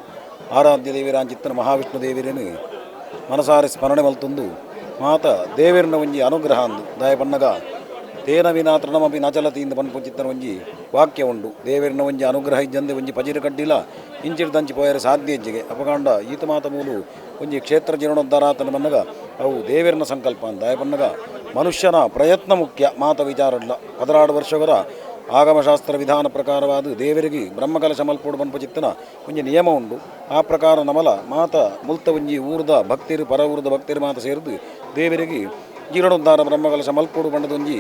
[SPEAKER 3] ಆರಾಧ್ಯ ದೇವಿರಾಂಚಿತ್ತನ ಮಹಾವಿಷ್ಣು ದೇವಿರೇನು ಮನಸಾರಿ ಸ್ಮರಣೆ ಮಲ್ತೊಂದು ಮಾತ ದೇವಿರನ ಒಂಜಿ ಅನುಗ್ರಹ ಅಂದು ದಾಯ ಪನ್ನಗ ತೇನ ವಿನಾ ತೃಣಮಪಿ ನಚಲತಿಯಿಂದ ಪನ್ಪುಚಿತ್ತನ ಒಂಜಿ ವಾಕ್ಯ ಉಂಡು ದೇವರಿನ ಒಂಜಿ ಅನುಗ್ರಹ ಇಜ್ಜಂದೆ ಒಂಜಿ ಪಜಿರ ಕಡ್ಡಿಲ ಇಂಚಿಡ್ದಂಚಿ ಪೋಯರ ಸಾಧ್ಯ ಹೆಜ್ಜೆಗೆ ಅಪಕಾಂಡ ಈತ ಮಾತ ಮೂಲು ಒಂಜಿ ಕ್ಷೇತ್ರ ಜೀರ್ಣೋದ್ಧಾರಾತನ ಬನ್ನಗ ಅವು ದೇವರಿನ ಸಂಕಲ್ಪ ಅಂತ ದಾಯ ಪನ್ನಗ ಮನುಷ್ಯನ ಪ್ರಯತ್ನ ಮುಖ್ಯ ಮಾತ ವಿಚಾರಲ್ಲ 16 ವರ್ಷಗರ ಆಗಮಶಾಸ್ತ್ರ ವಿಧಾನ ಪ್ರಕಾರವಾದ ದೇವರಿಗೆ ಬ್ರಹ್ಮಕಲಶ ಮಲ್ಪೋಡು ಪನ್ಪುಚಿತ್ತನ ಒಂಜಿ ನಿಯಮ ಉಂಡು ಆ ಪ್ರಕಾರ ನಮಲ ಮಾತ ಮುಲ್ತ ಒಂಜಿ ಊರ್ದ ಭಕ್ತಿರು ಪರ ಊರ್ದ ಭಕ್ತಿರು ಮಾತ ಸೇರಿದು ದೇವರಿಗೆ ಜೀರ್ಣೋದ್ಧಾರ ಬ್ರಹ್ಮಕಲಶ ಮಲ್ಪೋಡು ಬಂಡದೊಂಜಿ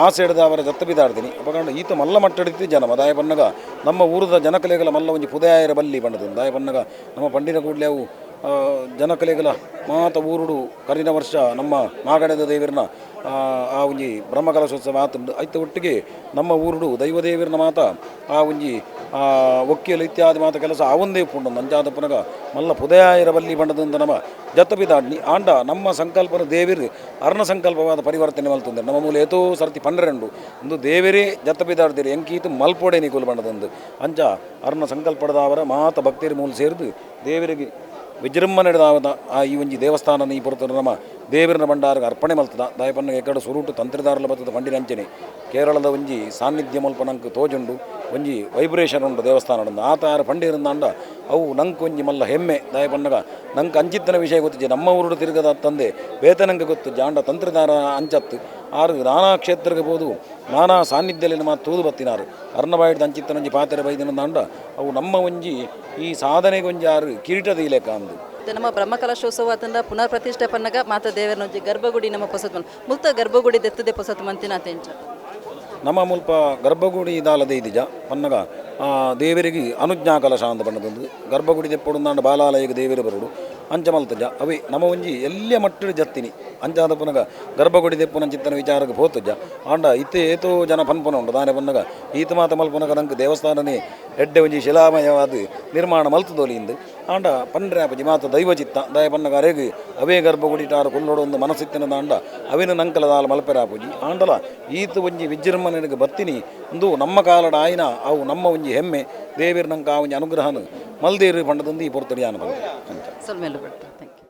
[SPEAKER 3] ಆಸೆ ಹಿಡಿದ ಅವರ ದತ್ತ ಬಿದ್ದಾಡ್ತೀನಿ ಅಪಕಾಂಡ ಈತ ಮಲ್ಲ ಮಟ್ಟಡಿತಿ ಜನ ದಾಯ ಪನ್ನಗ ನಮ್ಮ ಊರದ ಜನಕಲೆಗಳ ಮಲ್ಲ ಒಂಜಿ ಪುದಯಾಯರ ಬಲ್ಲಿ ಬಂಡದು ದಾಯ ಪನ್ನಗ ನಮ್ಮ ಪಂಡಿನ ಕೂಡಲೇ ಅವು ಜನಕಲೆಗಳ ಮಾತ ಊರುಡು ಕರಿನ ವರ್ಷ ನಮ್ಮ ಮಾಗಣದ ದೇವರನ್ನ ಆ ಒಂಜಿ ಬ್ರಹ್ಮಕಲಶೋತ್ಸವ ಆತುಂಡು ಐತ ಒಟ್ಟಿಗೆ ನಮ್ಮ ಊರುಡು ದೈವದೇವರನ ಮಾತ ಆ ಒಂಜಿ ಒಕ್ಕಿಯಲು ಇತ್ಯಾದಿ ಮಾತ ಕೆಲಸ ಆವಂದೇ ಪುಂಡು ನಂಜಾದ ಪುನಗ ಮಲ್ಲ ಪುದಯಾಯರ ಬಲ್ಲಿ ಬಂಡದಿಂದ ನಮ್ಮ ಜತ್ತಪಿದಾಡ್ನಿ ಆಂಡ ನಮ್ಮ ಸಂಕಲ್ಪನ ದೇವಿರು ಅರ್ಣ ಸಂಕಲ್ಪವಾದ ಪರಿವರ್ತನೆ ಮಲ್ತುಂದೆ ನಮ್ಮ ಮೂಲ ಏತೋ ಸರ್ತಿ 12 ಒಂದು ದೇವರೇ ಜತ್ತಪಿದಾಡ್ದಿರಿ ಎಂಕೀತು ಮಲ್ಪೋಡೆ ನಿಕುಲು ಬಂಡದಂದು ಅಂಚ ಅರ್ಣ ಸಂಕಲ್ಪಡದವರ ಮಾತ ಭಕ್ತಿಯರ ಮೂಲ ಸೇರಿದು ದೇವರಿಗೆ ವಿಜೃಂಭಣೆದಾವದ ಆ ಈ ಒಂಜಿ ದೇವಸ್ಥಾನ ಈ ಪುರತರು ನಮ್ಮ ದೇವರನ ಭಂಡಾರಕ್ಕೆ ಅರ್ಪಣೆ ಮಲ್ತದ ದಾಯಪನ್ನ ಎಕಡೆ ಸುರುಟು ತಂತ್ರದಾರಲ ಬತ್ತದ ಪಂಡಿನಂಚನೆ ಕೇರಳದ ಒಂಜಿ ಸಾನ್ನಿಧ್ಯ ಮುಲ್ಪ ನಂಗೆ ತೋಜುಂಡು ಒಂಜಿ ವೈಬ್ರೇಷನ್ ಉಂಡು ದೇವಸ್ಥಾನ ಆತಾರ ಪಂಡಿರಂದಾಂಡ ಅವು ನಂಗೆ ಒಂಜಿ ಮಲ್ಲ ಹೆಮ್ಮೆ ದಾಯಪನ್ನಗ ನಂಗೆ ಅಂಚಿತ್ತನ ವಿಷಯ ಗೊತ್ತಿದ್ದೆ ನಮ್ಮ ಊರುಡು ತಿರುಗದ ತಂದೆ ಬೇತನಂಗೆ ಗೊತ್ತು ಜಾಂಡ ತಂತ್ರದಾರ ಅಂಚತ್ತು ಆರು ನಾನಾ ಕ್ಷೇತ್ರಕ್ಕೆ ಬೋದು ನಾನಾ ಸಾನ್ನಿಧ್ಯದಲ್ಲಿ ಮಾತು ತೂದು ಬತ್ತಿನಾರು ಅರ್ಣಬಾಯಿಡ್ದ ಅಂಚಿತ್ತನ ಒಂಜಿ ಪಾತ್ರೆ ಬೈದಿನಂದಾಂಡ ಅವು ನಮ್ಮ ಒಂಜಿ ಈ ಸಾಧನೆಗೆ ಒಂಜಿ ಆರು ಕಿರೀಟದ ಇಲೆಕ ಅಂದು
[SPEAKER 10] ನಮ್ಮ ಬ್ರಹ್ಮಕಲಶೋತ್ಸವ ತಂದ ಪುನರ್ ಪ್ರತಿಷ್ಠಾಪನೆಗ ಮಾತ ದೇವರನೊಂಜಿ ಗರ್ಭಗುಡಿ ನಮ್ಮ ಪೊಸತ್ ಮುಕ್ತ ಗರ್ಭಗುಡಿ ದೆತ್ತದೆ ಪೊಸತ್ ಮಂತಿನ ತೆಂಚ
[SPEAKER 3] ನಮ್ಮ ಮುಲ್ಪ ಗರ್ಭಗುಡಿ ದಾಲದೆ ಇದಿಜ ಪನ್ನಗ ದೇವರಿಗೆ ಅನುಜ್ಞಾ ಕಲಶ ಅಂತ ಬಣ್ಣದೊಂದು ಗರ್ಭಗುಡಿ ತೆಪ್ಪೊಡುಂದಾಂಡ ಬಾಲಾಲಯಗೆ ದೇವರ ಬರುಡು ಅಂಚ ಮಲ್ತಜ ಅವೇ ನಮ್ಮ ಒಂಜಿ ಎಲ್ಲ ಮಟ್ಟದ ಜತ್ತಿನಿ ಅಂಚಾದ ಪುನಗ ಗರ್ಭಗುಡಿ ತೆಪ್ಪುನ ಚಿತ್ತನ ವಿಚಾರಕ್ಕೆ ಹೋತಜ ಆಂಡ ಇತ್ತೆ ಏತೋ ಜನ ಪನ್ಪುನ ಉಂಟು ದಾನೆ ಪನ್ನಗ ಈತ ಮಾತ ಮಲ್ಪುನಗ ನಂಗೆ ದೇವಸ್ಥಾನನೇ ಎಡ್ಡೆ ಒಂಜಿ ಶಿಲಾಮಯವಾದ ನಿರ್ಮಾಣ ಮಲ್ತದೋಲಿಂದು ಆಂಡ ಪಂಡ್ರಾಪಜಿ ಮಾತ ದೈವಚಿತ್ತ ದಾಯ ಪನ್ನಗ ಅರೆಗೆ ಅವೇ ಗರ್ಭಗುಡಿ ಟಾರು ಕೊಲ್ಲೋಡು ಒಂದು ಮನಸ್ಸಿತ್ತಿನ ದಾಂಡ ಅವೇನು ನಂಕಲದಾಲ ಮಲ್ಪೆರಾಪುಜಿ ಆಂಡಲ ಈತ ಒಂಜಿ ವಿಜೃಂಭಣೆಗೆ ಬತ್ತಿನಿ ಒಂದು ನಮ್ಮ ಕಾಲಡ ಆಯ್ನ ಅವು ನಮ್ಮ ಒಂಜಿ ಹೆಮ್ಮೆ ದೇವಿರ ನಂಗೆ ಆ ಒಂಜಿ ಅನುಗ್ರಹನ ಮಲ್ದೇರು ಪಂಡದಂದು ಈ ಪೊರ್ತಡಿಯಾನ ಬಂದ
[SPEAKER 10] ಸ್ವಲ್ಪ ಮೇಲೆ ಬಿಡ್ತಾರೆ. Thank you.